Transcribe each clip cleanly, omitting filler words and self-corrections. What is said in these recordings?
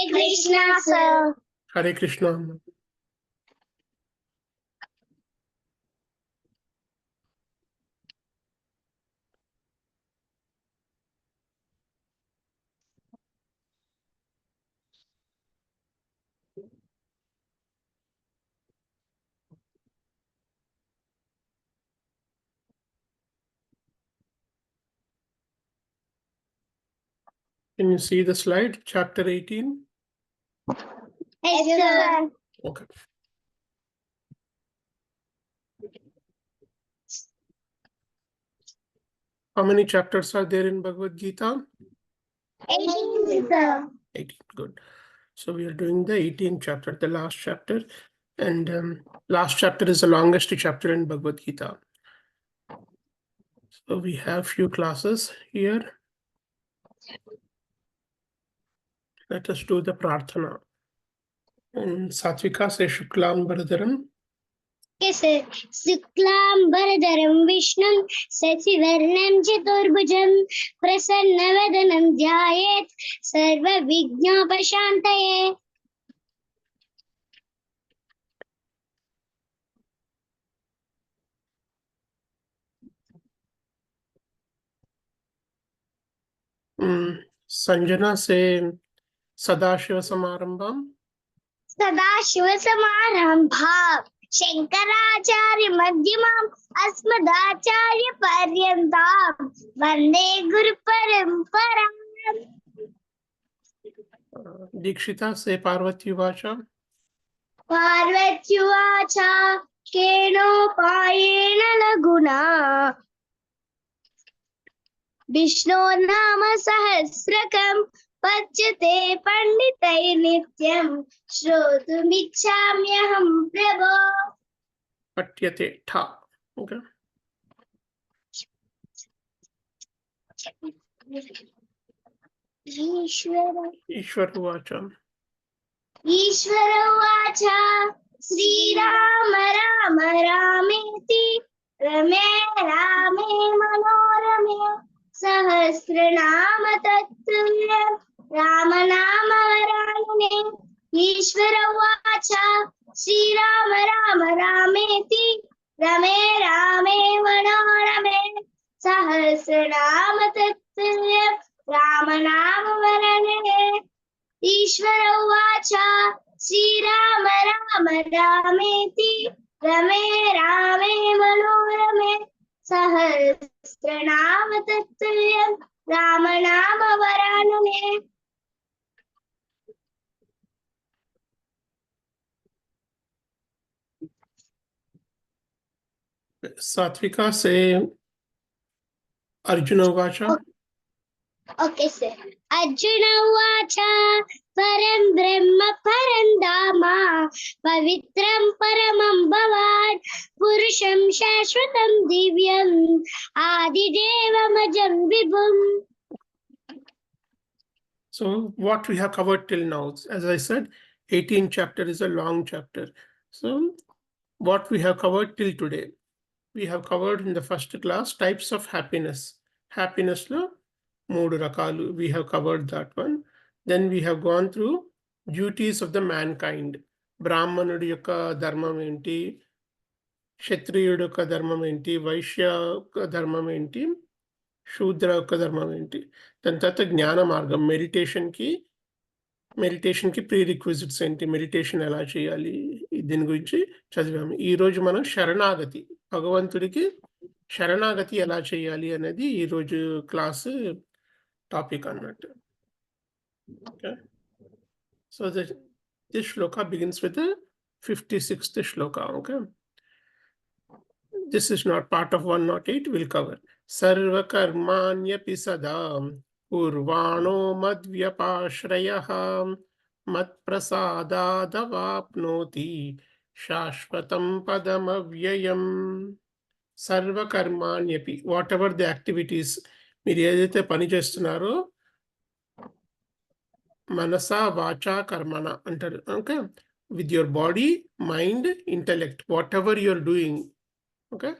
Krishna, sir. Hare Krishna. Can you see the slide, chapter 18? Yes, sir. Okay. How many chapters are there in Bhagavad Gita? 18, sir. 18, good. So we are doing the 18th chapter, the last chapter. And last chapter is the longest chapter in Bhagavad Gita. So we have few classes here. Let us do the prarthana. And Satvika says Shuklam Bharadaram. Yes, sir. Shuklam Bharadaram Vishnum Sasivarnam Chaturbhujam Prasanna Dhyayet Sarva Vignopashantaye. Sanjana say Sadashiva Samarambham. Sadashiva Samarambha Shankaracharya Madhyamam Asmadacharya Paryantam Vande Guru Paramparam. Dikshita say Parvati Vacha. Parvatyuvacha Kenopayena Laguna Vishnu Nama Sahasrakam Pachyate Panditai Nityam Shrotumichamyaham Prabho. Patyate Tha. Okay. Ishwar Vacha. Ishvara Vacha Sri Rama Rama Rameti Rame Rame Manorame Sahasranama Tattulya Rama Nama Varane Ishvara Vacha Sri Rama Rama Rameti Rame Rame Manorame Sahasranama Tattulya Rama Nama Varane Ishvara Vacha Sri Rama Rama Rameti Rame Rame Manorame Sahasranama Tattulya Rama Nama Varanane. Satvika say Arjuna Vacha. Okay, sir. Arjuna Vacha Param Brahma Param Dhamma Pavitram Paramam Bhavan Purusham Shashvatam Divyam Adidevam Ajam Vibhum. So what we have covered till now, as I said, 18th chapter is a long chapter. So what we have covered till today, we have covered in the first class types of happiness. Happiness lo moodu rakalu. We have covered that one. Then we have gone through duties of the mankind. Brahmanudu yokka dharmam enti, Kshatriyudu yokka dharmam enti, Vaishya yokka dharmam enti, Shudra yokka dharmam enti. Then tata జ్ఞాన మార్గం meditation కి pre requisites ఏంటి, meditation ఎలా చేయాలి, దీని గురించి చదివాము. ఈ రోజు మనం శరణాగతి, భగవంతుడికి శరణాగతి ఎలా చేయాలి అనేది ఈ రోజు క్లాసు టాపిక్ అన్నట్టు. Okay. So this shloka begins with the 56th shloka. Okay. This is not part of 108. We'll cover. Sarva karmanyapi sadam Urvano madvyapashrayah mat prasadadavapnoti shashvatam padamavyayam. Sarva karmanyapi, whatever the activities మీరు ఏదైతే పని చేస్తున్నారో మనసా వాచా కర్మణ అంటారు. Okay, with your body, mind, intellect, whatever you're doing, okay,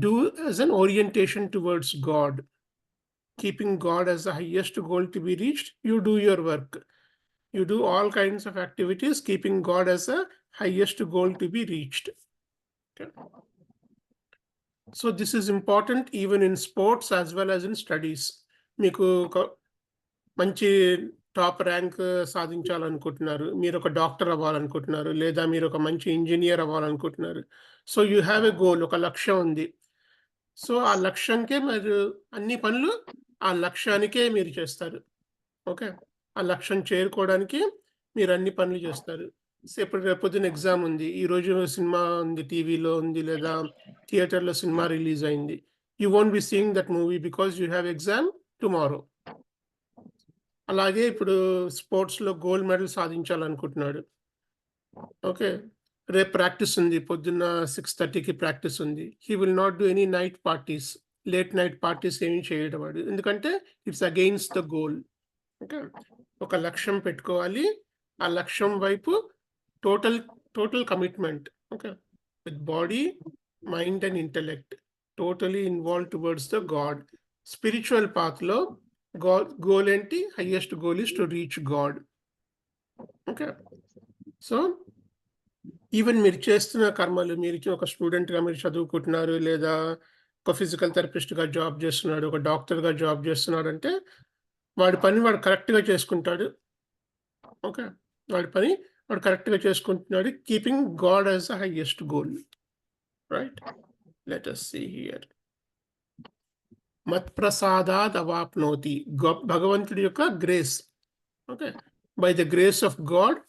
do as an orientation towards God. Keeping God as the highest goal to be reached, you do your work. You do all kinds of activities, keeping God as a highest goal to be reached. Okay. So this is important even in sports as well as in studies. మీకు ఒక మంచి top rank సాధించాలనుకుంటున్నారు, మీరు ఒక doctor అవ్వాలనుకుంటున్నారు, లేదా మీరు ఒక మంచి engineer అవ్వాలనుకుంటున్నారు. So you have a goal, ఒక లక్ష్యం ఉంది. సో ఆ లక్ష్యంకే మీరు అన్ని పనులు ఆ లక్ష్యానికే మీరు చేస్తారు. ఓకే, ఆ లక్ష్యం చేరుకోవడానికి మీరు అన్ని పనులు చేస్తారు. ఇప్పుడు రేపొద్దున ఎగ్జామ్ ఉంది, ఈ రోజు సినిమా ఉంది, టీవీలో ఉంది, లేదా థియేటర్లో సినిమా రిలీజ్ అయింది. You won't be seeing that movie because you have exam tomorrow. అలాగే ఇప్పుడు స్పోర్ట్స్లో గోల్డ్ మెడల్ సాధించాలనుకుంటున్నాడు. ఓకే, రేపు ప్రాక్టీస్ ఉంది, పొద్దున్న 6:30కి ప్రాక్టీస్ ఉంది. He will not do any night parties, late night parties ఏమీ చేయడం వాడు, ఎందుకంటే it's against the goal. Okay, ఒక లక్ష్యం పెట్టుకోవాలి, ఆ లక్ష్యం వైపు total commitment. Okay, with body, mind and intellect totally involve towards the God. Spiritual పాత్లో goal ఏంటి? Highest goal is to reach God. Okay, so even మీరు చేస్తున్న కర్మలు, మీరు ఒక స్టూడెంట్గా మీరు చదువుకుంటున్నారు, లేదా ఒక ఫిజికల్ థెరపిస్ట్గా జాబ్ చేస్తున్నాడు, ఒక డాక్టర్గా జాబ్ చేస్తున్నాడు అంటే వాడి పని వాడు కరెక్ట్గా చేసుకుంటాడు. ఓకే, వాడి పని వాడు కరెక్ట్గా చేసుకుంటున్నాడు, keeping God as the highest goal. Right, let us see here. మత్ప్రసాదాద్ అవాప్నోతి, భగవంతుడి యొక్క grace. Okay, by the grace of God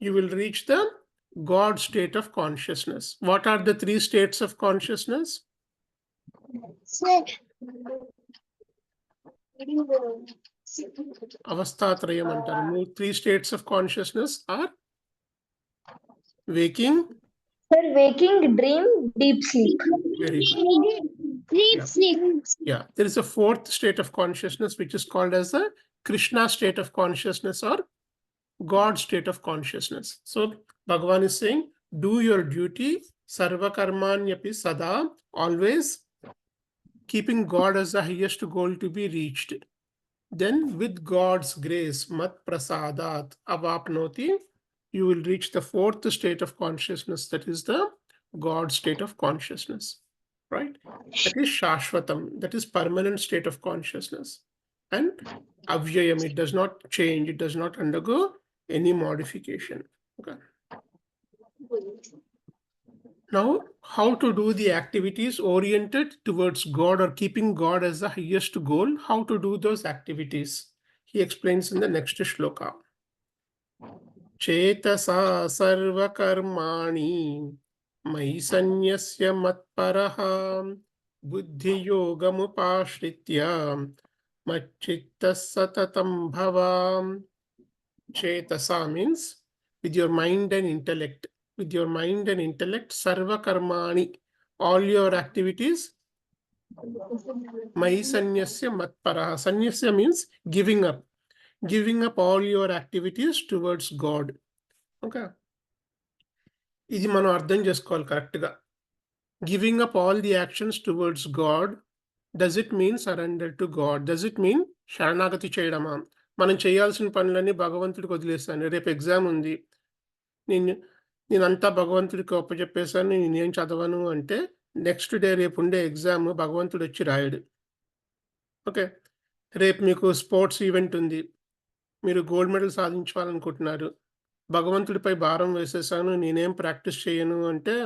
you will reach the God state of consciousness. What are the 3 states of consciousness? Sir. Avasthatrayam antaru. 3 states of consciousness are waking. Sir, waking, dream, deep sleep. Very good. Deep sleep. Yeah, there is a 4th state of consciousness which is called as the Krishna state of consciousness or God state of consciousness. So Bhagavan is saying, do your duty, sarva karmanyapi sada, always keeping God as the highest goal to be reached. Then with God's grace, mat prasadat avapnoti, you will reach the 4th state of consciousness, that is the God state of consciousness. Right? That is shashvatam, that is permanent state of consciousness. And avyayam, it does not change, it does not undergo any modification. Okay. Now, how to do the activities oriented towards God or keeping God as the highest goal? How to do those activities? He explains in the next shloka. Chetasa sarva karmani mai sanyasya matparaha buddhi yogamupashritya machitta satatam bhavam. Chetasa means with your mind and intellect. With your mind and intellect, sarva karmani, all your activities. Mai sanyasya matparaha. Sanyasya means giving up. Giving up all your activities towards God. Okay. ఇది మనం అర్థం చేసుకోవాలి కరెక్ట్గా. Giving up all the actions towards God, does it mean surrender to God? Does it mean శరణాగతి చేయడమా? మనం చేయాల్సిన పనులన్నీ భగవంతుడికి వదిలేస్తాను, రేపు ఎగ్జామ్ ఉంది, నేనంతా భగవంతుడికి ఒప్పచెప్పేశాను, నేనేం చదవను అంటే నెక్స్ట్ డే రేపు ఉండే ఎగ్జామ్ భగవంతుడు వచ్చి రాయడు. ఓకే, రేపు మీకు స్పోర్ట్స్ ఈవెంట్ ఉంది, మీరు గోల్డ్ మెడల్ సాధించాలనుకుంటున్నారు, భగవంతుడిపై భారం వేసేసాను, నేనేం ప్రాక్టీస్ చేయను అంటే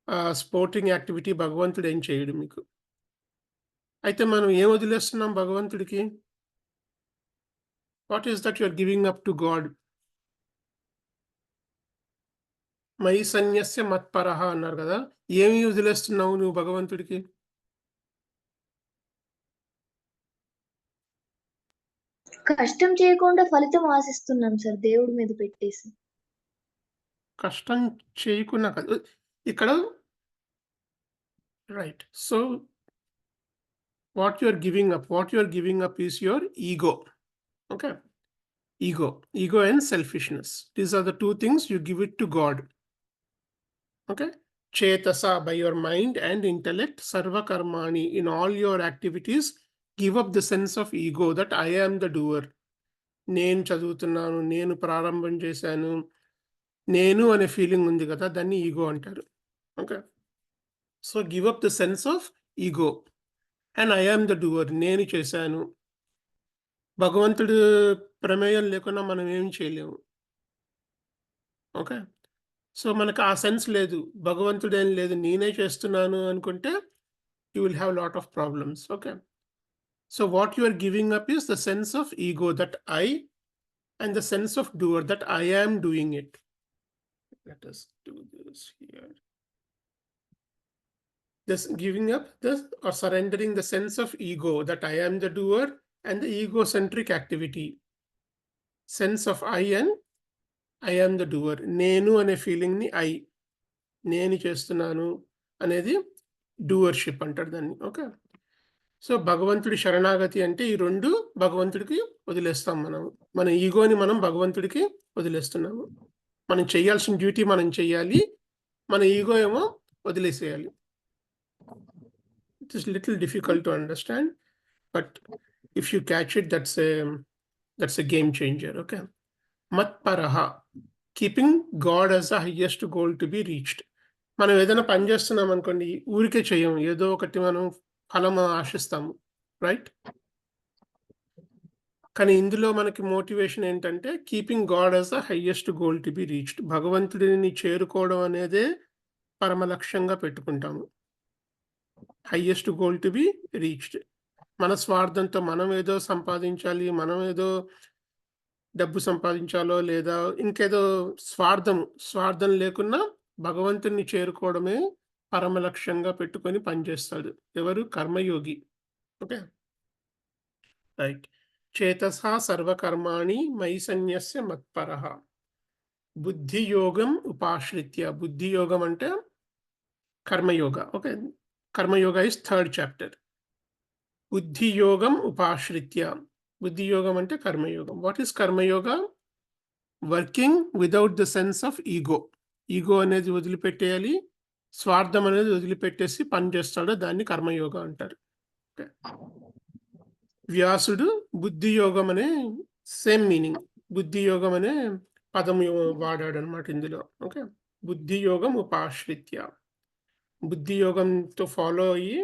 ఆ స్పోర్టింగ్ యాక్టివిటీ భగవంతుడు ఏం చేయడు మీకు. అయితే మనం ఏం వదిలేస్తున్నాం భగవంతుడికి? What is that you are giving up to God? మై సన్యస్య మత్పరహ అన్నారు కదా, ఏమి వదిలేస్తున్నావు నువ్వు భగవంతుడికి? కష్టం చేయకుండా ఫలితం ఆశిస్తున్నాం సార్, దేవుడి మీద పెట్టేసి. కష్టం చేయకుండా కాదు ఇక్కడ. Right, so what you are giving up, what you are giving up is your ego. Okay, ego and selfishness, these are the 2 things you give it to God. Okay, chetasa, by your mind and intellect, sarva karmani, in all your activities give up the sense of ego that I am the doer, నేను చదువుతున్నాను, నేను ప్రారంభం చేశాను, నేను అనే feeling ఉంది కదా, దాన్ని ఈగో అంటారు. Okay, so give up the sense of ego and I am the doer, నేను చేశాను. భగవంతుడు ప్రమేయం లేకుండా మనం ఏం చేయలేము. ఓకే, సో మనకు ఆ సెన్స్ లేదు, భగవంతుడేం లేదు, నేనే చేస్తున్నాను అనుకుంటే you will have a lot of problems. Okay, so what you are giving up is the sense of ego, that I, and the sense of doer, that I am doing it. Let us do this here. This giving up this or surrendering the sense of ego, that I am the doer, and the egocentric activity. Sense of I and I am the doer. నేను అనే feeling ని I, నేను చేస్తున్నాను అనేది డూవర్షిప్ అంటారు దాన్ని. Okay, so భగవంతుడి శరణాగతి అంటే ఈ రెండు భగవంతుడికి వదిలేస్తాం. మన ఈగోని మనం భగవంతుడికి వదిలేస్తున్నాము. మనం చేయాల్సిన డ్యూటీ మనం చెయ్యాలి, మన ఈగో ఏమో వదిలేసేయాలి. It is little difficult to understand, but if you catch it, that's a game changer. Okay, మత్పరహ, keeping God as the highest goal to be reached. మనం ఏదైనా పని చేస్తున్నాం అనుకోండి, ఊరికే చేయము, ఏదో ఒకటి మనం ఫలం ఆశిస్తాము, రైట్? కానీ ఇందులో మనకి మోటివేషన్ ఏంటంటే keeping God as the highest goal to be reached. భగవంతుడిని చేరుకోవడం అనేదే పరమ లక్ష్యంగా పెట్టుకుంటాము. Highest goal to be reached. మన స్వార్థంతో మనం ఏదో సంపాదించాలి, మనం ఏదో డబ్బు సంపాదించాలో లేదా ఇంకేదో స్వార్థం లేకున్నా భగవంతుడిని చేరుకోవడమే పరమ లక్ష్యంగా పెట్టుకొని పనిచేస్తాడు. ఎవరు? కర్మయోగి. Okay, right. చేతసా సర్వకర్మాణి మయి సన్యస్య మత్పరః బుద్ధియోగం ఉపాశ్రిత్య. బుద్ధియోగం అంటే karma yoga. Okay, karma yoga is 3rd chapter. బుద్ధియోగం ఉపాశ్రిత్య. బుద్ధియోగం అంటే కర్మయోగం. What is karma yoga? Working without the sense of ego. Ego అనేది వదిలిపెట్టేయాలి, స్వార్థం అనేది వదిలిపెట్టేసి పని చేస్తాడు, దాన్ని కర్మయోగ అంటారు. ఓకే, వ్యాసుడు బుద్ధియోగం అనే సేమ్ మీనింగ్, బుద్ధియోగం అనే పదం వాడాడు అనమాట ఇందులో. ఓకే, బుద్ధియోగం ఉపాశ్రిత్య. బుద్ధియోగంతో ఫాలో అయ్యి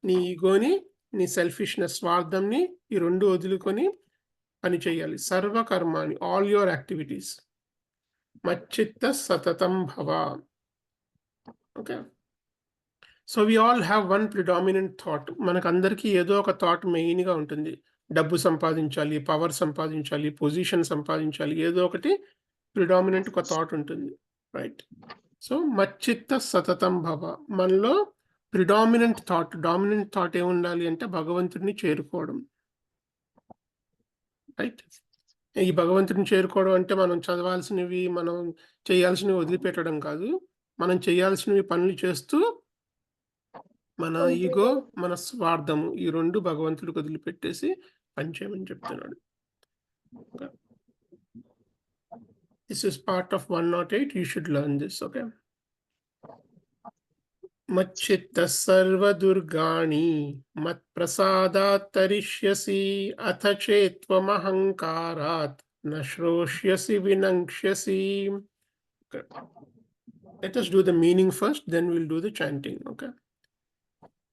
నీ ఈగోని, నీ సెల్ఫిష్నెస్, స్వార్థంని ఈ రెండు వదులుకొని పని చేయాలి. సర్వకర్మాని, ఆల్ యువర్ యాక్టివిటీస్. మచ్చిత్త సతతం భవ. Okay, so we all have one predominant thought. మనకందరికీ ఏదో ఒక థాట్ మెయిన్గా ఉంటుంది. డబ్బు సంపాదించాలి, పవర్ సంపాదించాలి, పొజిషన్ సంపాదించాలి, ఏదో ఒకటి ప్రిడామినెంట్ ఒక థాట్ ఉంటుంది, రైట్? సో మచ్చిత్త సతతం భవ, మనలో ప్రిడామినెంట్ థాట్, డామినెంట్ థాట్ ఏముండాలి అంటే భగవంతుడిని చేరుకోవడం, రైట్? ఈ భగవంతుడిని చేరుకోవడం అంటే మనం చదవాల్సినవి, మనం చేయాల్సినవి వదిలిపెట్టడం కాదు. మనం చేయాల్సినవి పనులు చేస్తూ మన ఈగో, మన స్వార్థము ఈ రెండు భగవంతుడికి వదిలిపెట్టేసి పనిచేయమని చెప్తున్నాడు. This is part of 108. You should learn this. Okay, మచ్చిత్త సర్వదుర్గాణి మత్ప్రసాదాత్ తరిష్యసి అథ చేత్వమహంకారాత్ న శ్రోష్యసి వినంక్ష్యసి. Let us do the meaning first, then we'll do the chanting. Okay.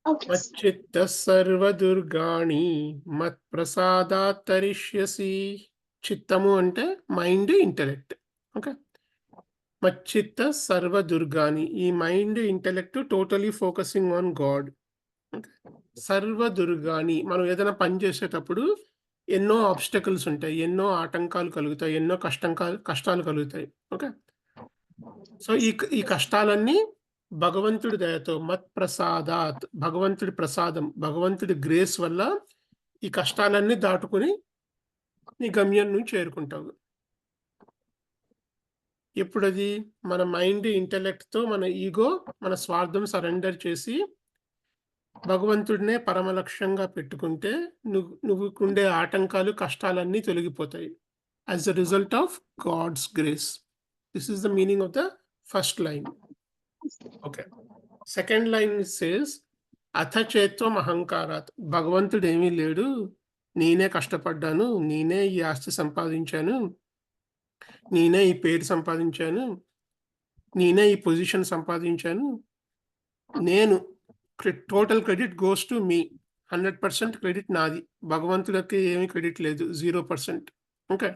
Okay. మచ్చిత్త సర్వదుర్గాణి మత్ప్రసాదాత్ తరిష్యసి. చిత్తము అంటే మైండ్, ఇంటెలెక్ట్. ఓకే, మచ్చిత్త సర్వదుర్గాని, ఈ mind, intellect totally focusing on God. సర్వదుర్గాని, మనం ఏదైనా పని చేసేటప్పుడు ఎన్నో ఆబ్స్టకల్స్ ఉంటాయి, ఎన్నో ఆటంకాలు కలుగుతాయి, ఎన్నో కష్టాలు కలుగుతాయి. ఓకే, సో ఈ కష్టాలన్నీ భగవంతుడి దయతో, మత్ ప్రసాదాత్, భగవంతుడి ప్రసాదం, భగవంతుడి గ్రేస్ వల్ల ఈ కష్టాలన్నీ దాటుకుని నీ గమ్యం నుంచి చేరుకుంటావు. ఎప్పుడది? మన మైండ్, ఇంటెలెక్ట్తో మన ఈగో, మన స్వార్థం సరెండర్ చేసి భగవంతుడినే పరమ లక్ష్యంగా పెట్టుకుంటే నువ్వుకుండే ఆటంకాలు, కష్టాలన్నీ తొలగిపోతాయి as the result of God's grace. This is the meaning of the first line. Okay, second line says అథ చేత్వం అహంకారాత్. భగవంతుడు ఏమీ లేడు, నేనే కష్టపడ్డాను, నేనే ఈ ఆస్తి సంపాదించాను, నేనే ఈ పేరు సంపాదించాను, నేనే ఈ పొజిషన్ సంపాదించాను, నేను total credit goes to me. 100% credit నాది, భగవంతుడికి ఏమీ క్రెడిట్ లేదు, 0%. ఓకే.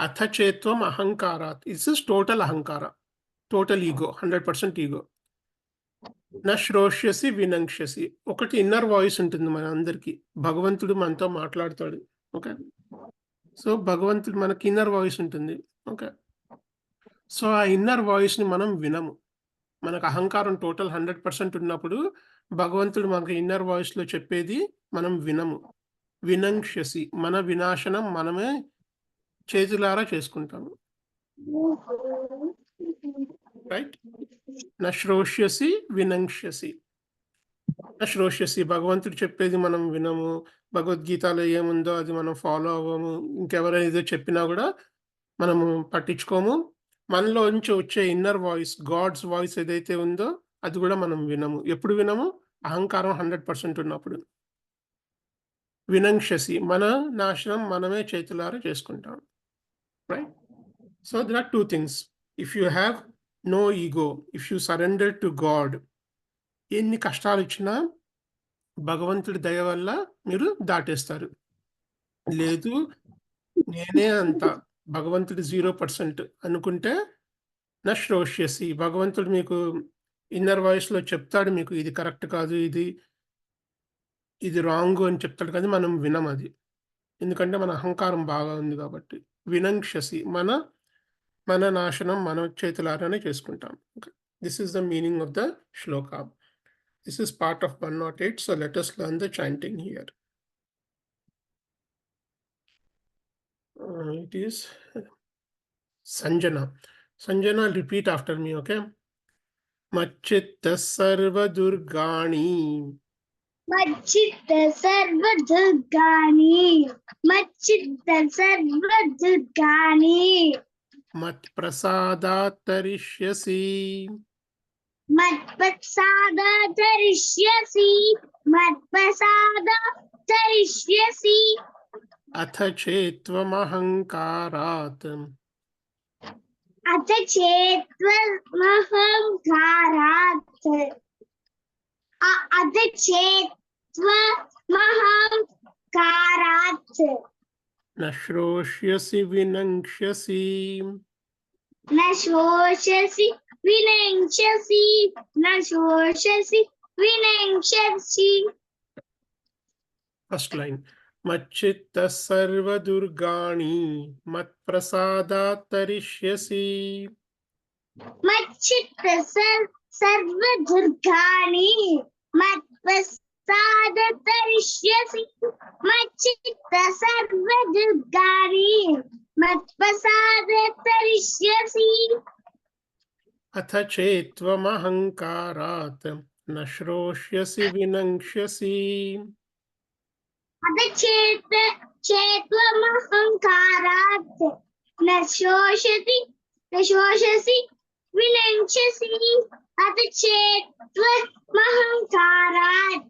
అథచేత్వం అహంకారాత్, ఇట్స్ ఇస్ టోటల్ అహంకార, టోటల్ ఈగో, 100% ఈగో. నా శ్రోష్యసి వినంక్ష్యసి, ఒకటి ఇన్నర్ వాయిస్ ఉంటుంది మన అందరికి, భగవంతుడు మనతో మాట్లాడతాడు. ఓకే. సో భగవంతుడు మనకి ఇన్నర్ వాయిస్ ఉంటుంది. ఓకే. సో ఆ ఇన్నర్ వాయిస్ ని మనం వినము. మనకు అహంకారం టోటల్ 100% ఉన్నప్పుడు భగవంతుడు మనకి ఇన్నర్ వాయిస్ లో చెప్పేది మనం వినము. వినంక్ష్యసి, మన వినాశనం మనమే చేతులారా చేసుకుంటాము. రైట్. నా శ్రోష్యసి వినంక్ష్యసి. నా శ్రోష్యసి, భగవంతుడు చెప్పేది మనం వినము, భగవద్గీతలో ఏముందో అది మనం ఫాలో అవ్వము, ఇంకెవరైనా ఏదో చెప్పినా కూడా మనము పట్టించుకోము. మనలోంచి వచ్చే ఇన్నర్ వాయిస్, గాడ్స్ వాయిస్ ఏదైతే ఉందో అది కూడా మనం వినము. ఎప్పుడు వినము? అహంకారం 100% ఉన్నప్పుడు. వినంక్షసి, మన నాశనం మనమే చేతులారా చేసుకుంటాం. Right. So there are two things. If you have no ego, if you surrender to God, ఎన్ని కష్టాలు ఇచ్చినా భగవంతుడి దయ వల్ల మీరు దాటేస్తారు. లేదు నేనే అంత, భగవంతుడు 0% అనుకుంటే నా శ్రోష్యసి, భగవంతుడు మీకు ఇన్నర్ వాయిస్ లో చెప్తాడు, మీకు ఇది కరెక్ట్ కాదు, ఇది రాంగ్ అని చెప్తాడు, కానీ మనం వినం అది, ఎందుకంటే మన అహంకారం బాగా ఉంది కాబట్టి. వినంక్షసి, మన నాశనం మన చేతులారానే చేసుకుంటాం. This is the meaning of the Shloka. This is part of 108. So let us learn the chanting here. It is Sanjana. Sanjana, repeat after me, okay? Machitta sarva durgani. Machitta sarva durgani. Machitta sarva durgani. Mat prasada tarishyasi. Matpasada tarishyasi. Matpasada tarishyasi. Atha chetvam ahankarat. Atha chetvahamkarat. Atha chetvahamkarat. Na shroshyasi vinankshyasi. Na shoshasi vinankshyasi. Na shoshasi vinankshyasi. First line. Machitta sarva durgani. Mat prasada tarishyasi. Machitta sarva durgani. Matpasada tarishyasi. Machitta sarva durgani. Matpasada tarishyasi. Atha chetvam ahankarat. Na shroshyasi vinankshyasi. Atha chetvahamkarat. Na shoshasi vinankshyasi. Atha chetvahamkarat.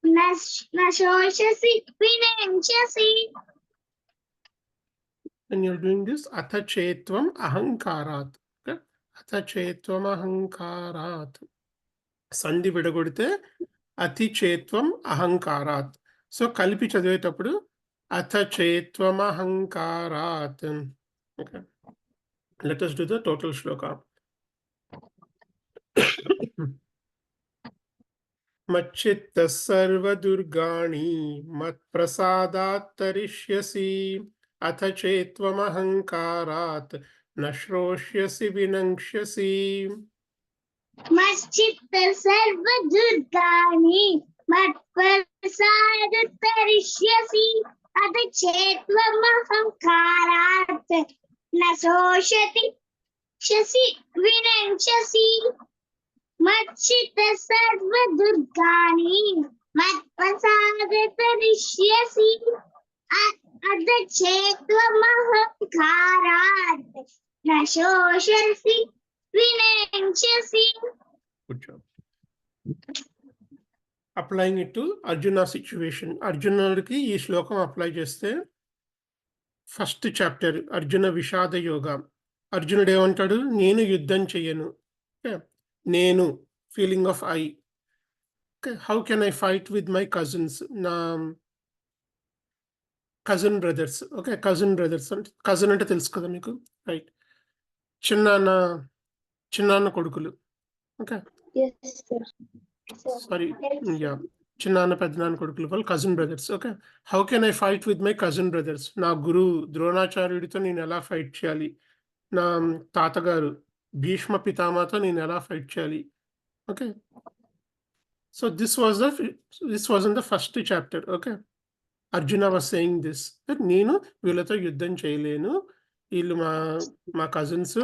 Na shoshasi vinankshyasi. When you're doing this, atha chetvam ahankarat. Okay? Atha chetvam ahankarat. Sandhi vidagudite అతి చేత్వం అహంకారాత్. So కలిపి చదివేటప్పుడు అథ చేత్వం అహంకారాత్. Okay, let us do the total shloka. మచ్చిత్త సర్వ దుర్గాణి మత్ప్రసాదాత్ తరిష్యసి. అథ చేత్వం అహంకారాత్ న శ్రోష్యసి వినంక్ష్యసి. Machitta sarva durgani. Matpasada tarishyasi. Atha chetvahamkarat. Na shoshati vinankshyasi. Machitta sarva durgani. Matpasada tarishyasi. Atha chetvahamkarat. Na shoshasi vinankshyasi. Good job. Applying it to Arjuna situation. అర్జునుడికి ఈ శ్లోకం అప్లై చేస్తే ఫస్ట్ చాప్టర్ అర్జున విషాద యోగ. అర్జునుడు ఏమంటాడు? నేను యుద్ధం చెయ్యను. నేను feeling of I. How can I fight with my cousins? నా cousin brothers. Okay, cousin brothers అంటే కజిన్ అంటే తెలుసు కదా మీకు, రైట్? చిన్నాన్న కొడుకులు. Okay, Yes, sir. Sorry, ya, చిన్నాన్న పెద్దనాన్న కొడుకులు, వాళ్ళు cousin brothers. Okay, how can I fight with my cousin brothers? నా గురువు ద్రోణాచార్యుడితో నేను ఎలా ఫైట్ చేయాలి? నా తాతగారు భీష్మ పితామహతో నేను ఎలా ఫైట్ చేయాలి? Okay, so this was in the first chapter. Okay, Arjuna was saying this, నేను వీళ్ళతో యుద్ధం చేయలేను, వీళ్ళు మా కజిన్స్,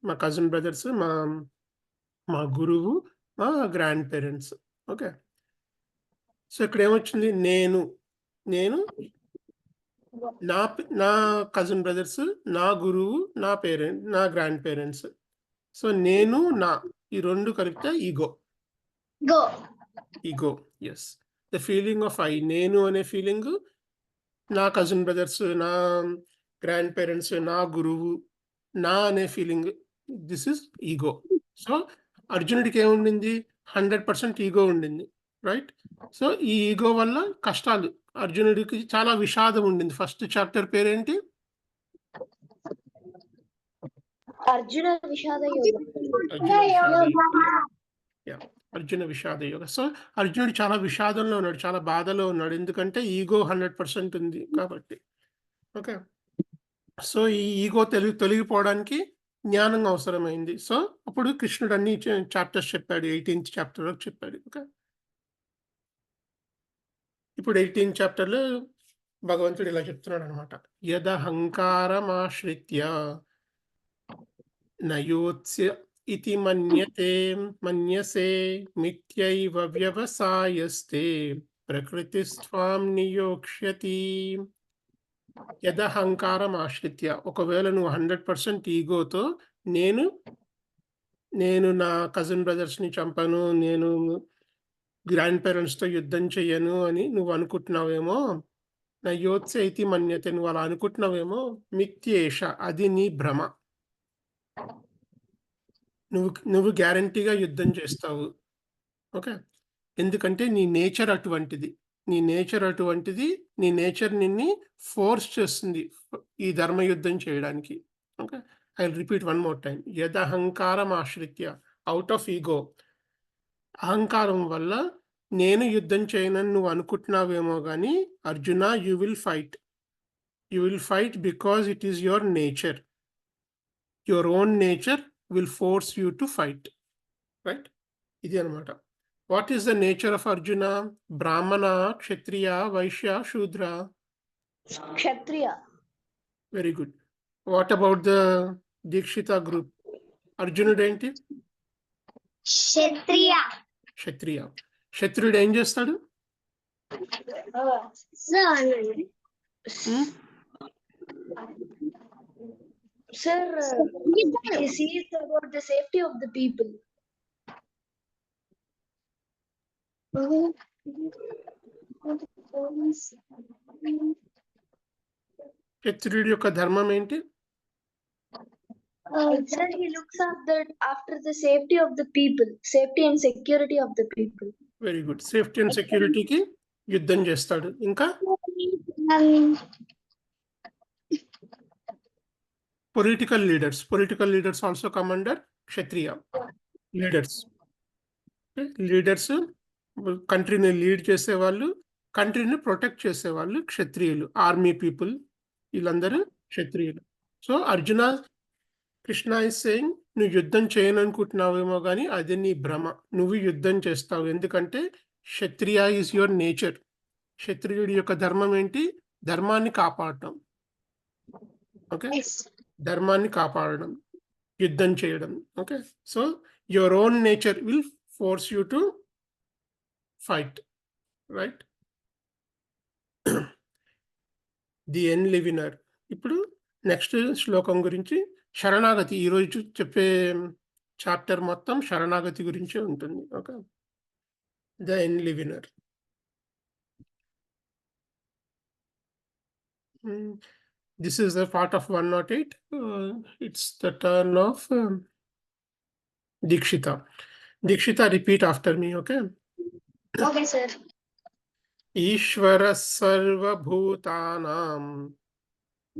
మా కజిన్ బ్రదర్స్, మా గురువు, మా గ్రాండ్ పేరెంట్స్. ఓకే, సో ఇక్కడ ఏమొచ్చింది? నేను నా కజిన్ బ్రదర్స్, నా గురువు, నా గ్రాండ్ పేరెంట్స్. సో నేను ఈ రెండు కలిపితే ego. Yes, the feeling of I. నేను అనే ఫీలింగ్, నా కజిన్ బ్రదర్స్, నా గ్రాండ్ పేరెంట్స్, నా గురువు, నా అనే feeling, this is ego. So అర్జునుడికి ఏముండింది? 100% ఈగో ఉండింది, రైట్? సో ఈ ఈగో వల్ల కష్టాలు. అర్జునుడికి చాలా విషాదం ఉండింది. ఫస్ట్ చాప్టర్ పేరేంటి? అర్జున విషాద యోగం. అర్జున విషాద యోగ. సో అర్జునుడు చాలా విషాదంలో ఉన్నాడు, చాలా బాధలో ఉన్నాడు, ఎందుకంటే ఈగో 100% ఉంది కాబట్టి. ఓకే, సో ఈ ఈగో తొలగిపోవడానికి జ్ఞానం అవసరమైంది. సో అప్పుడు కృష్ణుడు అన్ని చాప్టర్స్ చెప్పాడు, 18th చాప్టర్ వరకు చెప్పాడు. ఓకే, ఇప్పుడు 18th చాప్టర్లో భగవంతుడు ఇలా చెప్తున్నాడు అనమాట. యదహంకారమాశ్రిత్య నయోత్స్య ఇతి మన్యసే మిథ్యైవ వ్యవసాయస్తే ప్రకృతిస్త్వాం నియోక్ష్యతి. యదహంకారం ఆశ్రిత్య, ఒకవేళ నువ్వు 100% ఈగోతో నేను నా కజిన్ బ్రదర్స్ని చంపాను, నేను గ్రాండ్ పేరెంట్స్తో యుద్ధం చెయ్యను అని నువ్వు అనుకుంటున్నావేమో, నా యోత్స ఇతి మన్యతే, నువ్వు అలా అనుకుంటున్నావేమో, మిథ్యేష, అది నీ భ్రమ. నువ్వు గ్యారంటీగా యుద్ధం చేస్తావు. ఓకే, ఎందుకంటే నీ నేచర్ అటువంటిది. నీ నేచర్ నిన్ను ఫోర్స్ చేస్తుంది ఈ ధర్మయుద్ధం చేయడానికి. Okay, I repeat one more time. యదహంకారం ఆశ్రిత్య, అవుట్ ఆఫ్ ఈగో, అహంకారం వల్ల నేను యుద్ధం చేయనని నువ్వు అనుకుంటున్నావేమో కానీ Arjuna, you will fight because it is your nature. Your own nature will force you to fight, right? ఇది అనమాట. What is the nature of Arjuna? Brahmana, Kshatriya, Vaishya, Shudra? Kshatriya. Very good. What about the దీక్షిత గ్రూప్? అర్జునుడు ఏంటి? క్షత్రియుడు ఏం చేస్తాడు? Sir, he sees about the safety of the people. క్షత్రియుడి యొక్క ధర్మం ఏంటి? Sir, he looks after the safety of the people, safety and security of the people. Very good. Safety and సెక్యూరిటీకి యుద్ధం చేస్తాడు. ఇంకా political leaders also come under Kshatriya. Leaders కంట్రీని lead చేసేవాళ్ళు, కంట్రీని ప్రొటెక్ట్ చేసేవాళ్ళు క్షత్రియులు. ఆర్మీ పీపుల్, వీళ్ళందరూ క్షత్రియులు. So Arjuna, Krishna is saying, నువ్వు యుద్ధం చేయననుకుంటున్నావేమో కానీ అది నీ భ్రమ. నువ్వు యుద్ధం చేస్తావు, ఎందుకంటే క్షత్రియ ఈజ్ యువర్ నేచర్. క్షత్రియుడి యొక్క ధర్మం ఏంటి? ధర్మాన్ని కాపాడటం. ఓకే, ధర్మాన్ని కాపాడడం, యుద్ధం చేయడం. Okay, so your own nature will force you to fight, right? The Henley winner. ఇప్పుడు నెక్స్ట్ శ్లోకం గురించి శరణాగతి. ఈరోజు చెప్పే చాప్టర్ మొత్తం శరణాగతి గురించే ఉంటుంది. Okay, the only winner. This is the part of 108. It's the turn of Dikshita. Dikshita, repeat after me, okay? Okay, sir. Ishvara sarvabhutanam.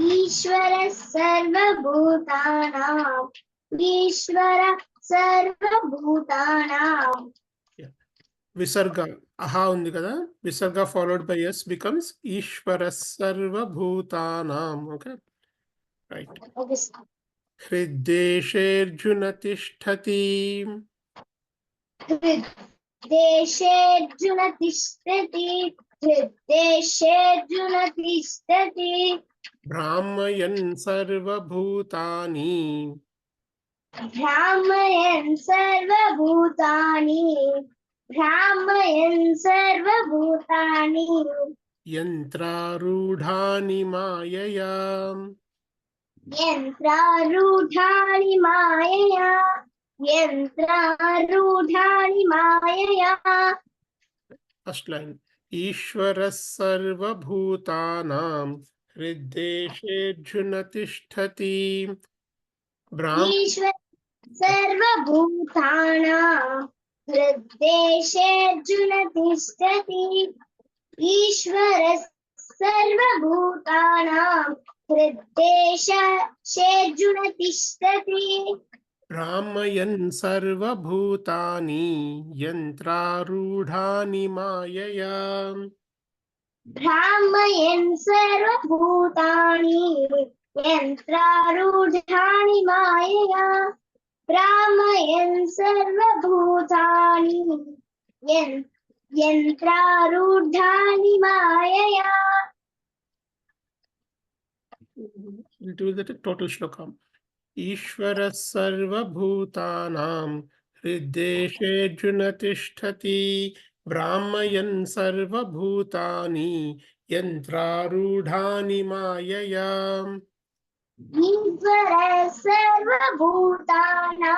ईश्वर सर्वभूतानां ईश्वर सर्वभूतानां Visarga, aha undi kada. Visarga followed by S becomes Ishvara sarvabhutanam. Okay, right. Okay, sir. Hriddesherjuna tishtati. हृद्देशेऽर्जुन तिष्ठति हृद्देशेऽर्जुन तिष्ठति Brahmayan sarvabhutani. भ्रामयन् सर्वभूतानि Yantrarudhani mayaya. यन्त्रारूढानि मायया First line. Ishvara sarvabhutanam. Hriddesherjuna tishtati. ईश्वर सर्वभूतानां हृद्देशेऽर्जुन तिष्ठति ईश्वर सर्वभूतानां हृद्देशेऽर्जुन तिष्ठति Brahmayan sarvabhutani yantrarudhani mayaya. भ्रामयन् सर्वभूतानि यन्त्रारूढानि मायया भ्रामयन् सर्वभूतानि यन्त्रारूढानि मायया. We'll do the total shlokam. Ishvara sarvabhutanam hriddesherjuna tishtati brahmayan sarvabhutani yantrarudhani mayaya. ईश्वर सर्वभूतानां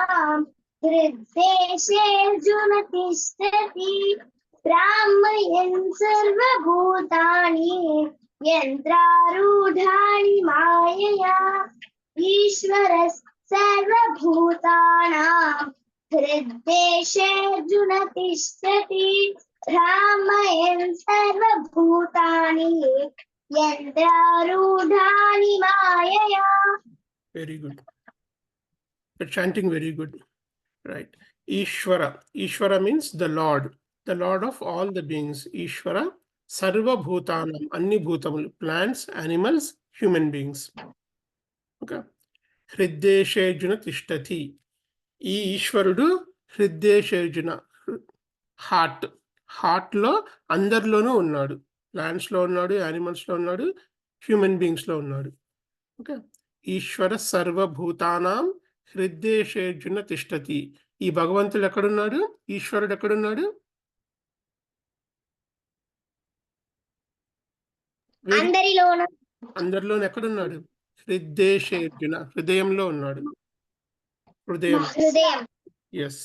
हृद्देशेऽर्जुन तिष्ठति ब्राह्मयन् सर्वभूतानि यन्त्रारूढानि मायया ईश्वर सर्वभूतानां हृद्देशेऽर्जुन तिष्ठति ब्राह्मयन् सर्वभूतानि यन्त्रारूढानि मायया. Very good. The chanting very good. Right. Ishvara. Ishvara means the Lord of all the beings. Ishvara. Sarva Bhutanam. Anni Bhutamul. Plants, animals, human beings. Okay. Hriddesherjuna tishtati. Ee Ishvarudu Hriddesherjuna. Heart lo andarlonu unnadu. Plants lo unnadu, animals lo unnadu, human beings lo unnadu. Okay. Ishvara sarva bhutanam hriddesherjuna tishtati. ఈ భగవంతుడు ఎక్కడున్నాడు? ఈశ్వరుడు ఎక్కడున్నాడు? అందరిలో ఎక్కడున్నాడు? హృద్దేశేర్జున. హృదయంలో ఉన్నాడు. హృదయం. Yes.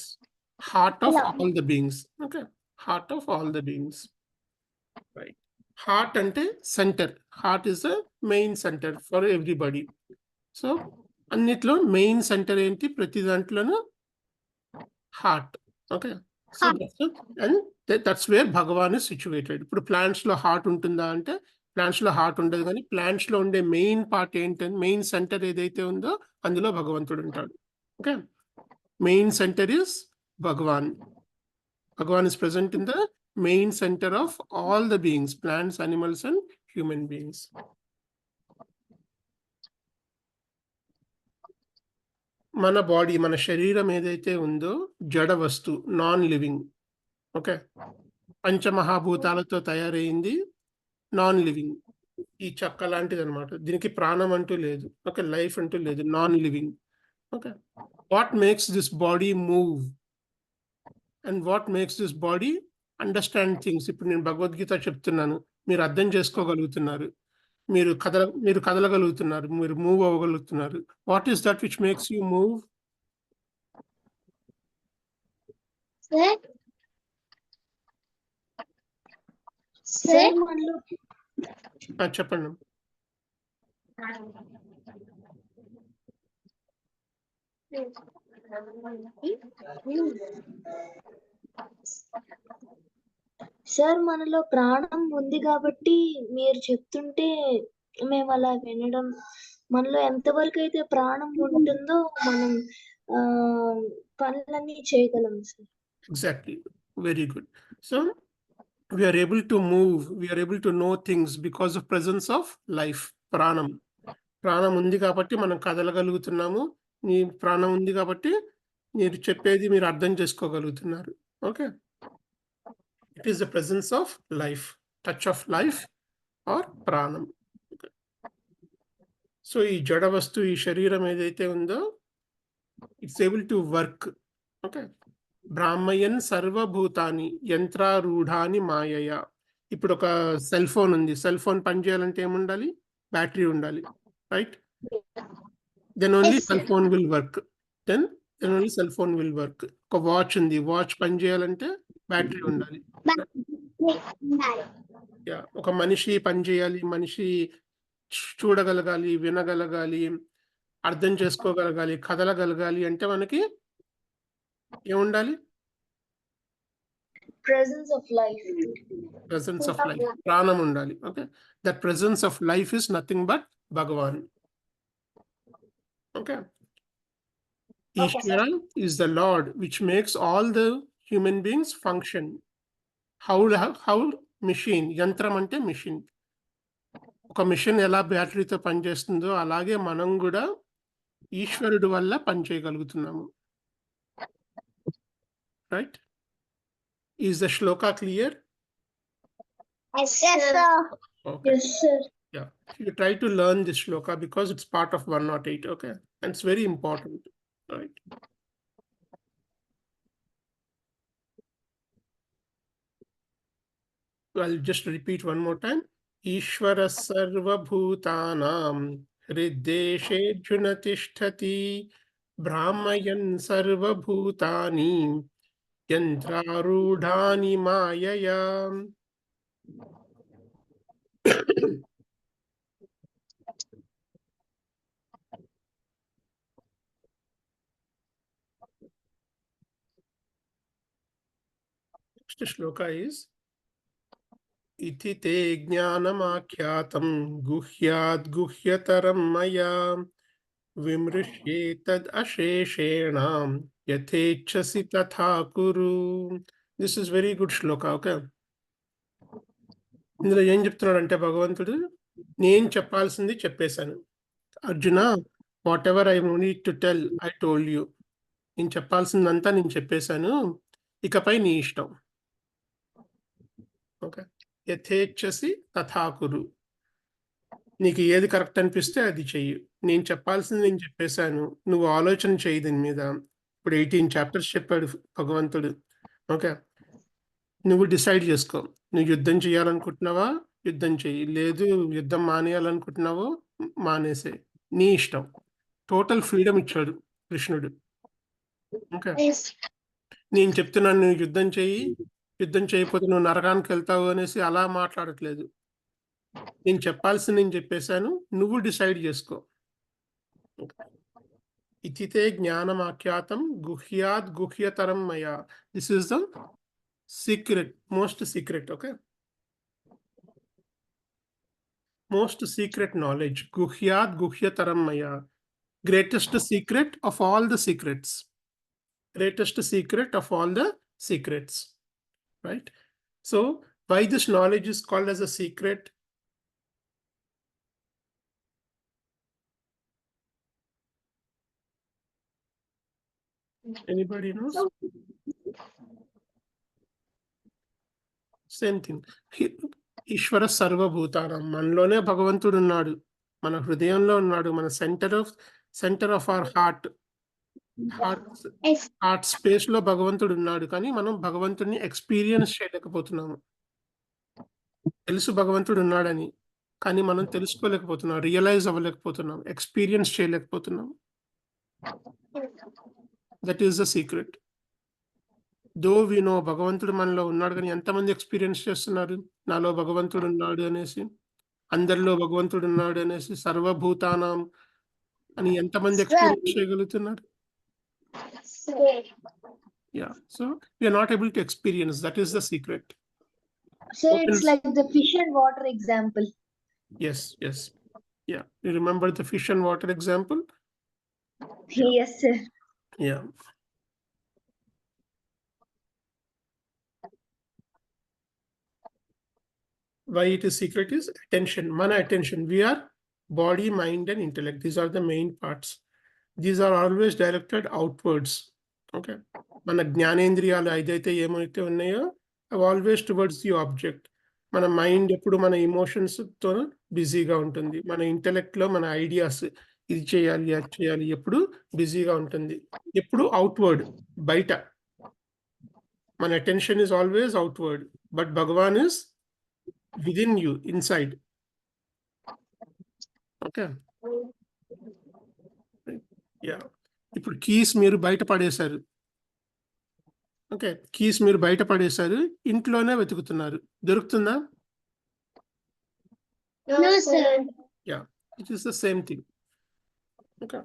Heart of all the beings. Okay. Heart of all the beings. Right. Heart ante center. Heart is the main center for everybody. So అన్నిట్లో మెయిన్ సెంటర్ ఏంటి? ప్రతి దాంట్లోనూ heart. Okay. So that's where Bhagwan is situated. ఇప్పుడు plants లో heart ఉంటుందా అంటే plants లో heart ఉండదు, కానీ ప్లాంట్స్ లో ఉండే మెయిన్ పార్ట్ ఏంటంటే మెయిన్ సెంటర్ ఏదైతే ఉందో అందులో భగవంతుడు ఉంటాడు. Okay. Main centre is Bhagwan. Bhagwan is present in the main centre of all the beings, plants, animals and human beings. మన బాడీ, మన శరీరం ఏదైతే ఉందో జడ వస్తు, నాన్ లివింగ్. ఓకే. పంచమహాభూతాలతో తయారైంది, నాన్ లివింగ్. ఈ చెక్క లాంటిది అనమాట. దీనికి ప్రాణం అంటూ లేదు. ఓకే. లైఫ్ అంటూ లేదు. Non living. Okay. What makes this body move and what makes this body understand things? ఇప్పుడు నేను భగవద్గీత చెప్తున్నాను, మీరు అర్థం చేసుకోగలుగుతున్నారు, మీరు కదలగలుగుతున్నారు, మీరు మూవ్ అవ్వగలుగుతున్నారు. What is that which makes you move? Sir మనలో చెప్పండి. సార్ మనలో ప్రాణం ఉంది కాబట్టి మీరు చెప్తుంటే మేము అలా వినడం, మనలో ఎంతవరకు అయితే ప్రాణం ఉంటుందో మనం ఆ పనులన్నీ చేయగలం sir. Exactly. Very good. So we are able to move, we are able to know things because of presence of life. ప్రాణం. ప్రాణం ఉంది కాబట్టి మనం కదలగలుగుతున్నాము. మీ ప్రాణం ఉంది కాబట్టి మీరు చెప్పేది మీరు అర్థం చేసుకోగలుగుతున్నారు. Okay. It is the presence of life, touch of life or ప్రాణం. సో ఈ జడ వస్తువు, ఈ శరీరం ఏదైతే ఉందో it's able to work. Okay. బ్రాహ్మయన్ సర్వభూతాని యంత్రారూఢాని మాయయ. ఇప్పుడు ఒక సెల్ ఫోన్ ఉంది. సెల్ ఫోన్ పనిచేయాలంటే ఏముండాలి? బ్యాటరీ ఉండాలి, right? Then only Yes, cell sir. Phone will work. Then only cell phone will work. ఒక వాచ్ ఉంది. వాచ్ పనిచేయాలంటే బ్యాటరీ ఉండాలి. ఒక మనిషి పనిచేయాలి, మనిషి చూడగలగాలి, వినగలగాలి, అర్థం చేసుకోగలగాలి, కదలగలగాలి అంటే మనకి ఏముండాలి? Presence of life. Presence of life, pranam undali. Okay, that presence of life is nothing but Bhagavan. Okay, Ishvara is the Lord which makes all the human beings function. How machine, yantram ante machine. ఒక machine ఎలా బ్యాటరీతో పనిచేస్తుందో అలాగే మనం కూడా ఈశ్వరుడు వల్ల పనిచేయగలుగుతున్నాము. Right? Is the shloka clear? Yes, sir. Okay. Yes, sir. Yeah, you try to learn this shloka because it's part of 108. Okay, and it's very important, right? I'll just repeat one more time. Ishvara sarva bhutanam hriddeshe tishtati brahmayan sarva bhutani yantrarudhani mayaya. Next shloka is इति ते ज्ञानमाख्यातं गुह्याद् गुह्यतरं मया विमृश्ये तद् अशेषेण यथेच्छसि तथा कुरु. This is very good shloka. Okay, ఇందులో ఏం చెప్తున్నాడంటే భగవంతుడు, నేను చెప్పాల్సింది చెప్పేశాను. Arjuna, what ever I need to tell I told you. నేను చెప్పాల్సిందంతా నేను చెప్పేశాను, ఇకపై నీ ఇష్టం. ఓకే, యథేచ్ఛసి తథా కురు. నీకు ఏది కరెక్ట్ అనిపిస్తే అది చెయ్యి. నేను చెప్పాల్సింది నేను చెప్పేశాను, నువ్వు ఆలోచన చెయ్యి దీని మీద. ఇప్పుడు 18 చాప్టర్స్ చెప్పాడు భగవంతుడు. ఓకే, నువ్వు డిసైడ్ చేసుకో. నువ్వు యుద్ధం చేయాలనుకుంటున్నావా, యుద్ధం చెయ్యి. లేదు యుద్ధం మానేయాలనుకుంటున్నావో మానేసే, నీ ఇష్టం. టోటల్ ఫ్రీడమ్ ఇచ్చాడు కృష్ణుడు. Okay, Yes. నేను చెప్తున్నాను నువ్వు యుద్ధం చెయ్యి, యుద్ధం చేయకపోతే నువ్వు నరకానికి వెళ్తావు అనేసి అలా మాట్లాడట్లేదు. నేను చెప్పాల్సింది నేను చెప్పేశాను, నువ్వు డిసైడ్ చేసుకో. ఇతితే జ్ఞానమాఖ్యాతం గుహ్యాద్ గుహ్యతరం మయా. This is the secret, most secret. Okay, most secret knowledge. గుహ్యాద్ గుహ్యతరం మయా, greatest secret of all the secrets. Greatest secret of all the secrets, right? So why this knowledge is called as a secret? Anybody knows? Same thing. ఈశ్వర సర్వభూతానం, మనలోనే భగవంతుడు ఉన్నాడు, మన హృదయంలో ఉన్నాడు, మన centre of our heart Yes. Heart space లో భగవంతుడు ఉన్నాడు. కానీ మనం భగవంతుడిని ఎక్స్పీరియన్స్ చేయలేకపోతున్నాము. తెలుసు భగవంతుడు ఉన్నాడని, కానీ మనం తెలుసుకోలేకపోతున్నాం, రియలైజ్ అవ్వలేకపోతున్నాం, ఎక్స్పీరియన్స్ చేయలేకపోతున్నాం. That is the secret. Though we know భగవంతుడు మనలో ఉన్నాడు, కానీ ఎంతమంది ఎక్స్పీరియన్స్ చేస్తున్నారు నాలో భగవంతుడు ఉన్నాడు అనేసి, అందరిలో భగవంతుడు ఉన్నాడు అనేసి, సర్వభూతానం అని ఎంతమంది ఎక్స్పీరియన్స్ చేయగలుగుతున్నారు? Yeah, so we are not able to experience. That is the secret. Sir, Open- it's like the fish and water example. Yes, yes. Yeah, you remember the fish and water example? Yes, sir. Yeah. Why it is secret is attention. Mana attention. We are body, mind, and intellect. These are the main parts. These are always directed outwards. Okay. మన జ్ఞానేంద్రియాలు ఏదైతే ఏమైతే ఉన్నాయో అవి always towards the object. మన mind ఎప్పుడు మన emotions తో బిజీగా ఉంటుంది. మన ఇంటెలెక్ట్ లో మన ఐడియాస్ ఇది చేయాలి అది చేయాలి ఎప్పుడు బిజీగా ఉంటుంది. ఎప్పుడు అవుట్వర్డ్, బయట. మన attention is always outward, but Bhagwan is within you, inside. Okay. Yeah. ఇప్పుడు కీస్ మీరు బయట పడేశారు. ఓకే, కీస్ మీరు బయట పడేశారు, ఇంట్లోనే వెతుకుతున్నారు, దొరుకుతుందా? No, sir. Yeah, it is the same thing. Okay,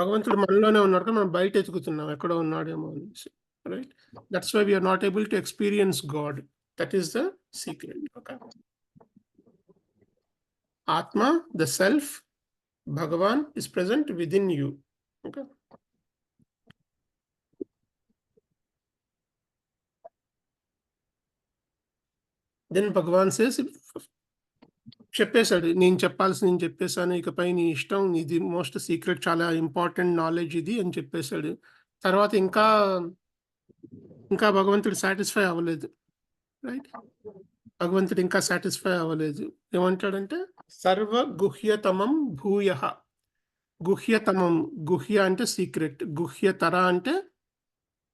భగవంతుడు మనలోనే ఉన్నాడు కదా, మనం బయట వెతుకుతున్నాం ఎక్కడో ఉన్నాడేమో అనేసి. Right, that's why we're not able to experience God. That is the secret. Okay, Atma, the self, Bhagavan is present within you. Okay. Then Bhagavan says, చెప్పేశాడు, నేను చెప్పాల్సి నేను చెప్పేశాను, ఇకపై నీ ఇష్టం, ఇది మోస్ట్ సీక్రెట్, చాలా ఇంపార్టెంట్ నాలెడ్జ్ ఇది అని చెప్పేశాడు. తర్వాత ఇంకా భగవంతుడు సాటిస్ఫై అవ్వలేదు. రైట్, భగవంతుడు ఇంకా సాటిస్ఫై అవ్వలేదు. ఏమంటాడంటే సర్వ గుహ్యతమం భూయ. గుహ్యతమం, గుహ్య అంటే సీక్రెట్, గుహ్యతర అంటే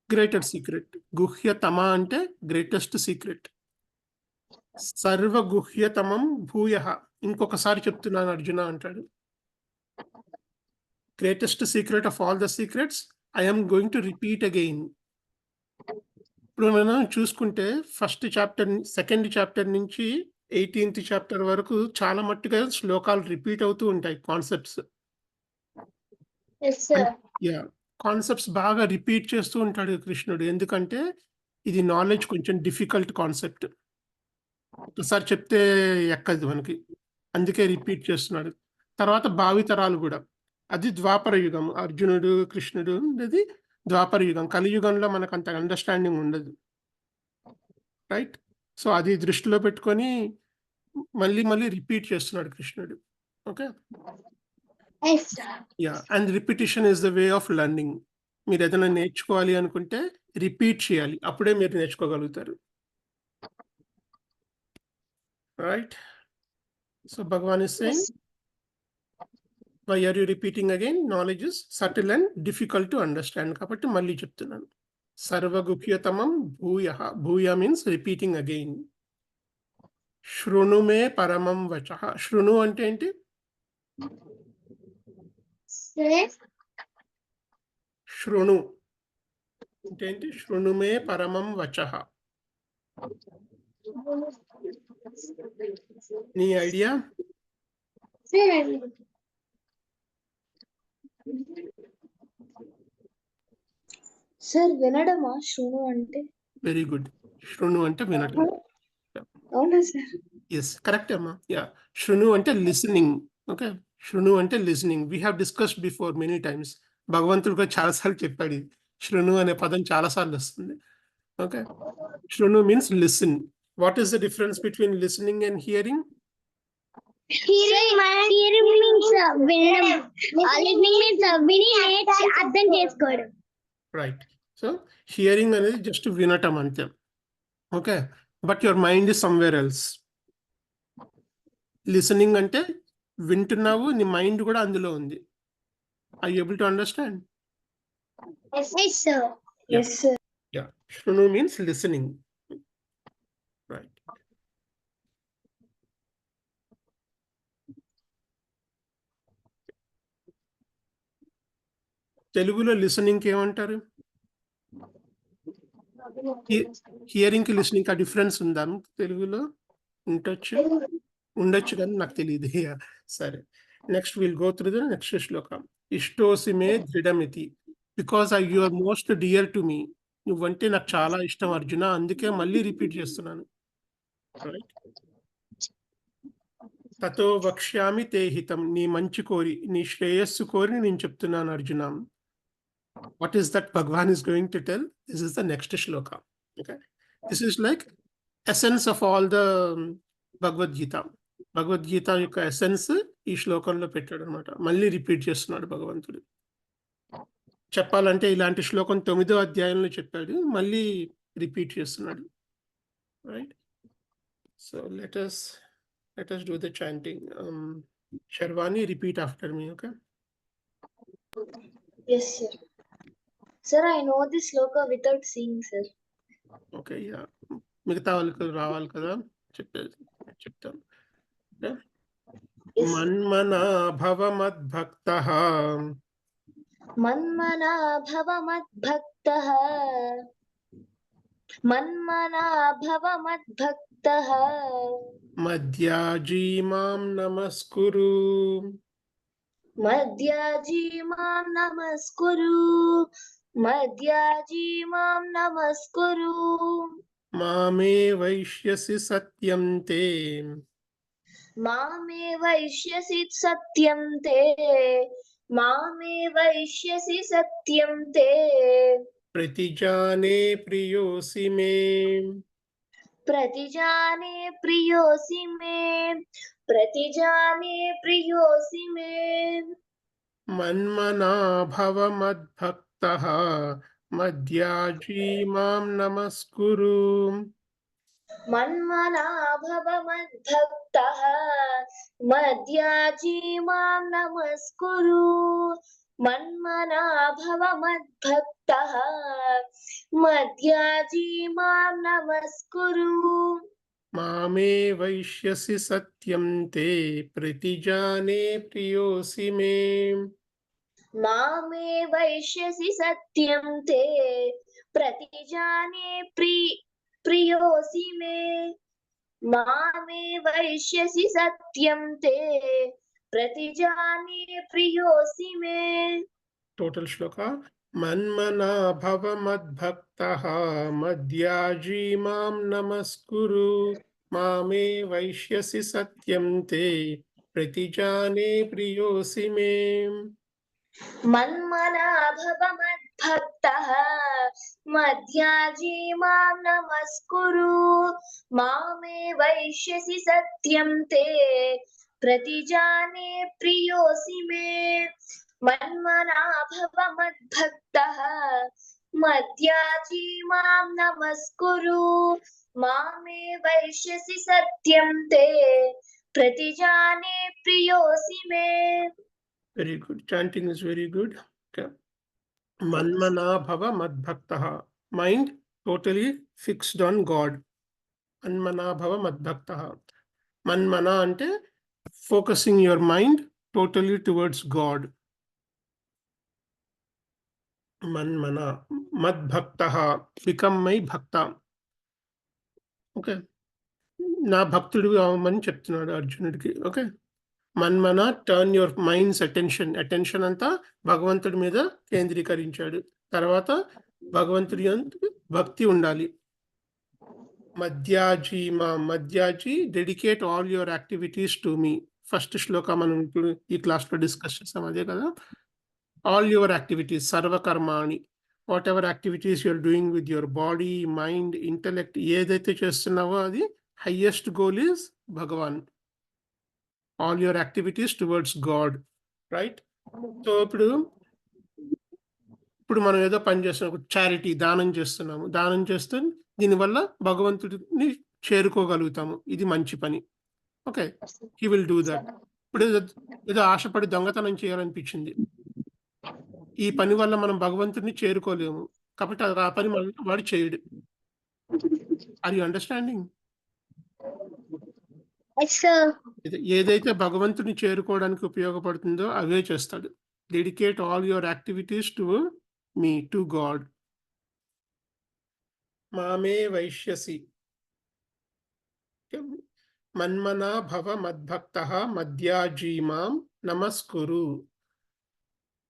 గ్రేటర్ సీక్రెట్, గుహ్యతమ అంటే గ్రేటెస్ట్ సీక్రెట్. సర్వ గుహ్యతమం భూయ. ఇంకొకసారి చెప్తున్నాను అర్జున అంటాడు, greatest secret of all the secrets I'm going to repeat again. ఇప్పుడు మనం చూసుకుంటే ఫస్ట్ చాప్టర్, సెకండ్ చాప్టర్ నుంచి 18th చాప్టర్ వరకు చాలా మట్టుగా శ్లోకాలు రిపీట్ అవుతూ ఉంటాయి, concepts. Yes, sir. Yeah, concepts బాగా రిపీట్ చేస్తూ ఉంటాడు కృష్ణుడు, ఎందుకంటే ఇది నాలెడ్జ్ కొంచెం డిఫికల్ట్ కాన్సెప్ట్, ఒకసారి చెప్తే ఎక్కదు మనకి, అందుకే రిపీట్ చేస్తున్నాడు. తర్వాత భావితరాలు కూడా, అది ద్వాపర యుగం, అర్జునుడు కృష్ణుడు అనేది ద్వాపర యుగం. కలియుగంలో మనకు అంత అండర్స్టాండింగ్ ఉండదు. రైట్, సో అది దృష్టిలో పెట్టుకొని మళ్ళీ రిపీట్ చేస్తున్నాడు కృష్ణుడు. Okay, Yes, sir. Ya, and repetition is the way of learning. మీరు ఏదైనా నేర్చుకోవాలి అనుకుంటే రిపీట్ చేయాలి, అప్పుడే మీరు నేర్చుకోగలుగుతారు. Right, so Bhagavan is saying, why are you repeating again? Knowledge is subtle and difficult to understand. కాబట్టి మళ్ళీ చెప్తున్నాను, సర్వగుహ్యతమం భూయ. భూయ మీన్స్ రిపీటింగ్ అగైన్. శృణు మే పరమం వచః. శృణు అంటే ఏంటి? Sir. శృణు అంటే ఏంటి? శృణు మే పరమం వచః. నీ ఐడియా? Sir. సార్ వినడమా శృణు అంటే? వెరీ గుడ్, శృణు అంటే వినటం. అవునా సార్? ఎస్, కరెక్ట్ అమ్మా. యా, శృణు అంటే లిసనింగ్. ఓకే, శృణు అంటే listening. We have discussed before many times. భగవంతుడు కూడా చాలాసార్లు చెప్పాడు ఇది, శృణు అనే పదం చాలాసార్లు వస్తుంది. ఓకే, శృణు means listen. What is the difference between listening and hearing? Hearing means వినడం. Listening means విని నేర్చి అర్థం చేసుకోవడం. రైట్, సో హియరింగ్ అనేది జస్ట్ వినటం అంతే. Okay, but your mind is somewhere else. Listening అంటే వింటున్నావు, నీ మైండ్ కూడా అందులో ఉంది. I able to understand? Yes, sir. Yes sir. Ya, శృణు మీన్స్ లిసనింగ్. రైట్, తెలుగులో లిసనింగ్ ఏమంటారు? హియరింగ్ కి లిస్నింగ్ కి డిఫరెన్స్ ఉందా తెలుగులో? ఉండొచ్చు కానీ నాకు తెలియదు. సరే, next will go through the next shloka. ఇష్టోసి మే దృఢమితి, because you are most dear to me. నువ్వంటే నాకు చాలా ఇష్టం అర్జున, అందుకే మళ్ళీ రిపీట్ చేస్తున్నాను. రైట్. తతో వక్ష్యామి తే హితం, నీ మంచి కోరి, నీ శ్రేయస్సు కోరి నేను చెప్తున్నాను Arjuna. What is that Bhagwan is going to tell? This is the next shloka. Okay, this is like essence of all the Bhagavad Gita. Bhagavad Gita యొక్క ఎసెన్స్ ఈ శ్లోకంలో పెట్టాడు అనమాట. మళ్ళీ రిపీట్ చేస్తున్నాడు భగవంతుడు. చెప్పాలంటే ఇలాంటి శ్లోకం 9వ అధ్యాయంలో చెప్పాడు, మళ్ళీ రిపీట్ చేస్తున్నాడు. Right. So let us do the chanting. Sharvani, repeat after me, okay? Yes, sir. Sir, I know this sloka without seeing, sir. Okay, yeah. మిగతా వాళ్ళకి రావాలి కదా, చెప్తాను. Yes. మన్మనా భవ మద్భక్తః, మన్మనా భవ మద్భక్తః, మన్మనా భవ మద్భక్తః, మధ్యాజీ మాం నమస్కురు, మధ్యాజీ మాం నమస్కురు, మధ్యాజీ మాం నమస్కురు, మామే వైష్యసి సత్యం తే, మామే వైష్యసి సత్యం తే, మామే వైష్యసి సత్యం తే, ప్రతిజానే ప్రియోసి మే, ప్రతిజానే ప్రియోసి మే, ప్రతిజానే ప్రియోసి మే, మన్మనా భవ మద్భక్తః, మధ్యాజీ మాం నమస్కురు, మన్మనా భవ మద్భక్తః, మధ్యాజీ మాం నమస్కురు, మన్మనా భవ మద్భక్తః, మధ్యాజీ మాం నమస్కురు, మామే వైష్యసి సత్యం తే, ప్రతిజానే ప్రియోసి మే, మామే వైష్యసి సత్యం తే, ప్రతిజానే ప్రియోసి మే, మామే వైష్యసి సత్యం తే, ప్రతిజానే ప్రియోసి మే. టోటల్ శ్లోక. మన్మనా భవ మద్భక్తః, మధ్యాజీ మాం నమస్కురు, మామే వైష్యసి సత్యం తే, ప్రతిజానే ప్రియోసి మే. మన్మనా భవ మద్భక్తః, మధ్యాజీ మాం నమస్కురు, మామే వైష్యసి సత్యం తే, ప్రతిజానే ప్రియోసి మే. మన్మనా భవ మద్భక్తః, మధ్యాజీ మాం నమస్కురు, మామే వైష్యసి సత్యం తే, ప్రతిజానే ప్రియోసి మే. Very good. Chanting is very good. Okay. Manmana bhava madbhaktah. Mind totally fixed on God. Manmana bhava madbhaktah. Manmana ante focusing your mind totally towards God. Manmana. Madbhaktah. Become my bhakta. Okay. నా భక్తుడు అవమని చెప్తున్నాడు అర్జునుడికి. Okay. మన్మన, turn your mind's attention అంతా భగవంతుడి మీద కేంద్రీకరించాడు. తర్వాత భగవంతుడి భక్తి ఉండాలి. మధ్యాజీ dedicate all your activities to me. First shloka మనం ఇప్పుడు ఈ క్లాస్లో డిస్కస్ చేస్తాం, అదే కదా. ఆల్ యువర్ యాక్టివిటీస్, సర్వకర్మాణి, whatever activities you are doing with your body, mind, intellect, ఏదైతే చేస్తున్నావో అది highest goal is Bhagavan. All your activities towards God, right. So ఇప్పుడు మనం ఏదో పని చేస్తున్నాం, చారిటీ, దానం చేస్తున్నాము. దానం చేస్తే దీనివల్ల భగవంతుడిని చేరుకోగలుగుతాము. ఇది మంచి పని. Okay, he will do that. ఇప్పుడు ఏదో ఆశపడి దొంగతనం చేయాలనిపించింది, ఈ పని వల్ల మనం భగవంతుడిని చేరుకోలేము, కాబట్టి ఆ పని వాడు చేయడు. Are you understanding? ఏదైతే భగవంతుని చేరుకోవడానికి ఉపయోగపడుతుందో అవే చేస్తాడు. Dedicate all your activities to me, to God. మామే వైష్యసి. మన్మనా భవ మద్భక్తః మద్యాజీమాం నమస్కురు.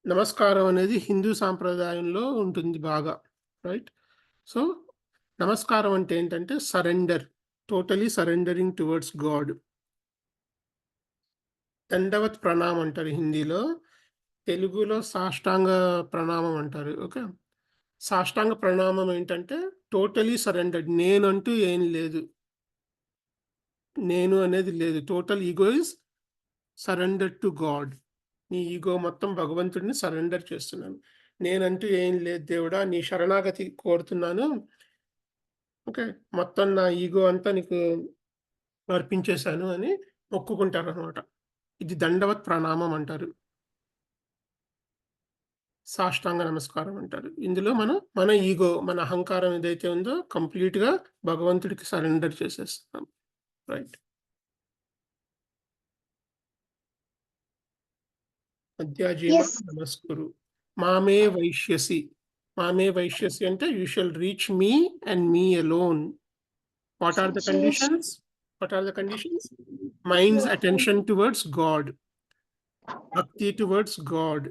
నమస్కారం అనేది హిందూ సాంప్రదాయంలో ఉంటుంది బాగా, రైట్? సో నమస్కారం అంటే ఏంటంటే surrender, totally surrendering towards God. దండవత్ ప్రణామం అంటారు హిందీలో, తెలుగులో సాష్టాంగ ప్రణామం అంటారు. ఓకే, సాష్టాంగ ప్రణామం ఏంటంటే టోటలీ సరెండర్డ్, నేనంటూ ఏం లేదు, నేను అనేది లేదు. Total ego is surrender to God. నీ ఈగో మొత్తం భగవంతుడిని సరెండర్ చేస్తున్నాను. నేనంటూ ఏం లేదు దేవుడా, నీ శరణాగతి కోరుతున్నాను. ఓకే, మొత్తం నా ఈగో అంతా నీకు అర్పించేశాను అని మొక్కుకుంటారు అనమాట. ఇది దండవత్ ప్రణామం అంటారు, సాష్టాంగ నమస్కారం అంటారు. ఇందులో మన ఈగో, మన అహంకారం ఏదైతే ఉందో కంప్లీట్ గా భగవంతుడికి సరెండర్ చేసేస్తున్నాం, రైట్? అధ్యాజీమ Yes. నమస్కురు. మామే వైష్యసి. మామే వైష్యసి అంటే you shall reach me and me alone. What are the conditions? What are the conditions? Mind's attention towards God, bhakti towards God,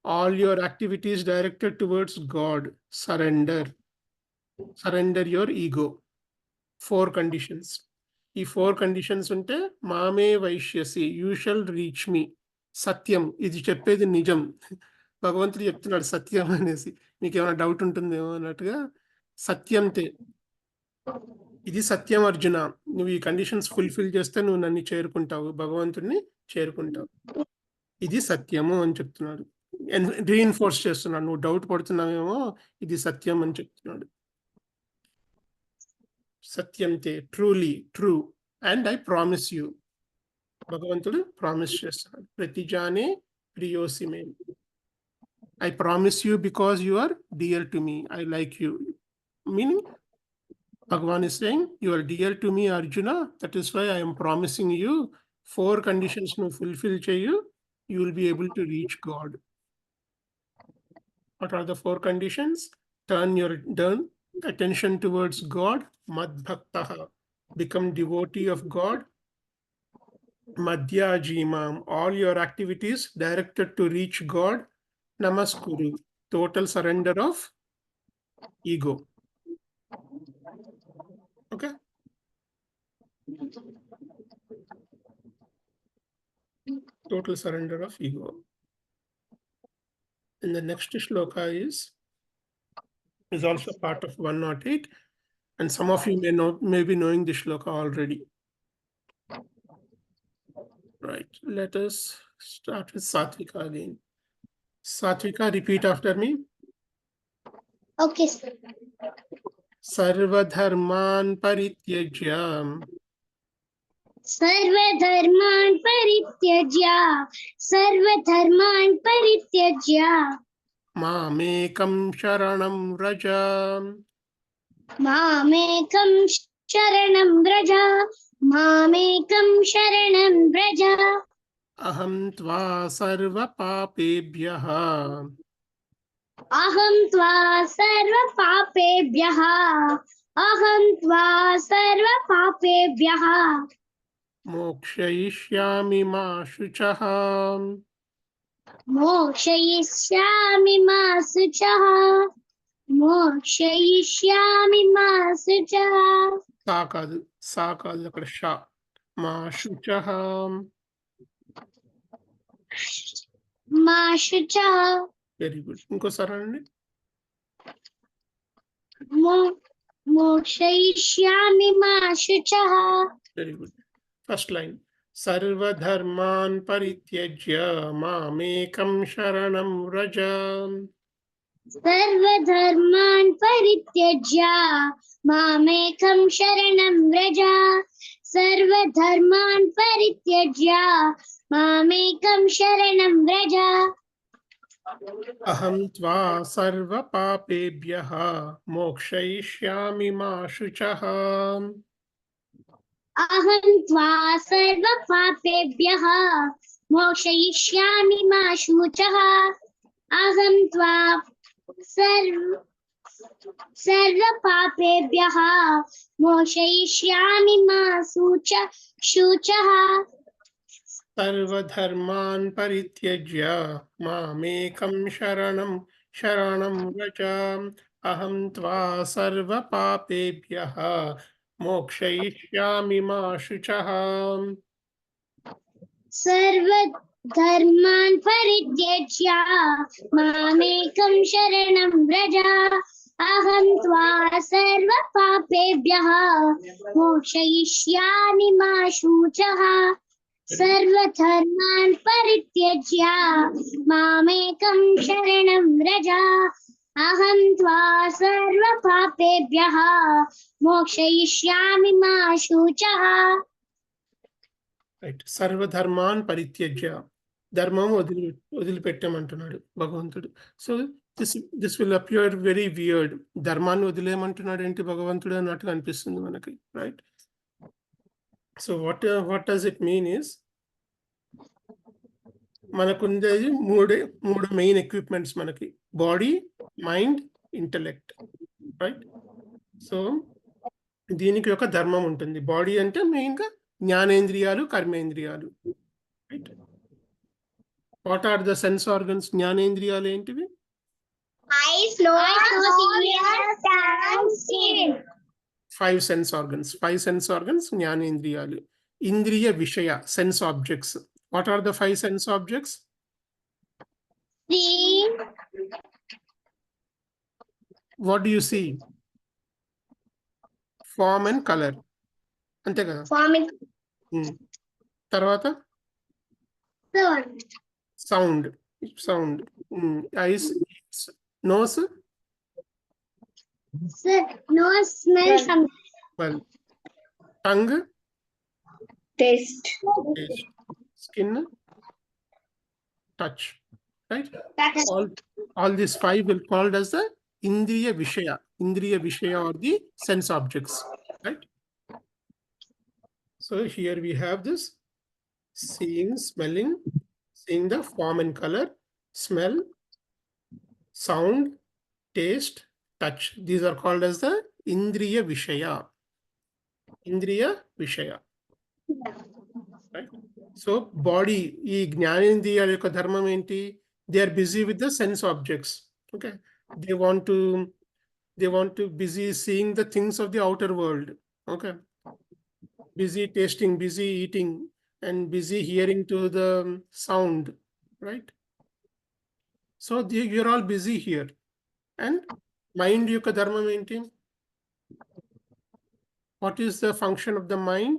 all your activities directed towards God, surrender your ego. 4 conditions. ఈ 4 conditions ఉంటే మామే వైష్యసి, you shall reach మీ. సత్యం, ఇది చెప్పేది నిజం. భగవంతుడు చెప్తున్నాడు సత్యం అనేసి. మీకు ఏమైనా డౌట్ ఉంటుందేమో అన్నట్టుగా, సత్యంతే ఇది సత్యం అర్జున. నువ్వు ఈ కండిషన్స్ ఫుల్ఫిల్ చేస్తే నువ్వు నన్ను చేరుకుంటావు, భగవంతుడిని చేరుకుంటావు. ఇది సత్యము అని చెప్తున్నాడు, రీఇన్ఫోర్స్ చేస్తున్నాడు. నువ్వు డౌట్ పడుతున్నావేమో, ఇది సత్యం అని చెప్తున్నాడు. సత్యంతే, truly, true, and I promise you. భగవంతుడు ప్రామిస్ చేస్తున్నాడు. ప్రతిజానే ప్రియోసి మే. I promise you because you are dear to me, I like you. Meaning Bhagavan is saying, you are dear to me, Arjuna. That is why I am promising you 4 conditions nu fulfill cheyu, you will be able to reach God. What are the 4 conditions? Turn your attention towards God. Madbhaktaha, become devotee of God. Madhyajimam, all your activities directed to reach God. Namaskuru, total surrender of ego. Okay. Total surrender of ego. And the next shloka is also part of 108, and some of you may be knowing this shloka already. Right. Let us start with Satvika again. Satvika, repeat after me. Okay, sir. Sarvadharman parityajya. सर्वधर्मान् परित्यज्य, सर्वधर्मान् परित्यज्य, Mamekam sharanam vraja. मामेकं शरणं व्रज, मामेकं शरणं Vraj. Aham tva sarva papebhyah. अहं त्वा सर्वपापेभ्यः, अहं त्वा सर्वपापेभ्यः Mokshayishyami ma shuchaha. मोक्षयिष्यामि मा शुचः, मोक्षयिष्यामि मा शुचः. Sa kadu akkada sha. Ma shuchaha. मा शुचः. Very good. ఇంకోసారి అనండి. मोक्षयिष्यामि मा शुचः. Very good. First line. Sarvadharman parityajya mamekam sharanam vraja. सर्वधर्मान् परित्यज्य मामेकं शरणं व्रज, सर्वधर्मान् परित्यज्य मामेकं शरणं Vraj. Aham tva sarva papebhyah mokshayishyami ma shuchaha. अहं त्वा सर्वपापेभ्यः मोक्षयिष्यामि मा शुचः, अहं त्वा सर्वपापेभ्यः मोक्षयिष्यामि मा शुचः सर्वधर्मान् परित्यज्य मामेकं शरणं व्रज अहं त्वा सर्वपापेभ्यः मोक्षयिष्यामि मा शुचः सर्वधर्मान् परित्यज्य मामेकं शरणं व्रज अहं त्वा सर्वपापेभ्यः मोक्षयिष्यामि मा शुचः सर्वधर्मान् परित्यज्य मामेकं शरणं व्रज अहं त्वा सर्वपापेभ्यः मोक्षयिष्यामि मा शुचः రైట్ సర్వధర్మాన్ పరిత్యజ్య ధర్మం వదిలిపెట్టమంటున్నాడు భగవంతుడు. So this will appear very weird. ధర్మాన్ని వదిలేయమంటున్నాడు ఏంటి భగవంతుడు అన్నట్టుగా అనిపిస్తుంది మనకి, right? So what does it mean is, మనకుండేది మూడు మెయిన్ ఎక్విప్మెంట్స్ మనకి: body, mind, intellect, right? So దీనికి ఒక ధర్మం ఉంటుంది. బాడీ అంటే మెయిన్గా జ్ఞానేంద్రియాలు, కర్మేంద్రియాలు, right? What are the sense organs? జ్ఞానేంద్రియాలు ఏంటివి? Eyes, nose, ears, tongue, skin. 5 sense organs. 5 sense organs జ్ఞానేంద్రియాలు. ఇంద్రియ విషయ, sense objects. What are the 5 sense objects? See, what do you see? Form and colour, అంతే కదా? forming, తర్వాత sound, sound. Eyes, nose, nose, smell, well, tongue, taste, skin, touch, right? taste. All these 5 will called as the Indriya Vishaya or the sense objects, right? So here we have this seeing, smelling, seeing the form and color, smell, sound, taste, touch. These are called as the Indriya Vishaya. Right? So body, ఈ జ్ఞానేంద్రియాల యొక్క ధర్మం ఏంటి? They are busy with the sense objects. Okay, they want to busy seeing the things of the outer world. Okay, busy tasting, busy eating, and busy hearing to the sound, right? So you're all busy here. And mind యొక్క ధర్మం ఏంటి? What is the function of the mind?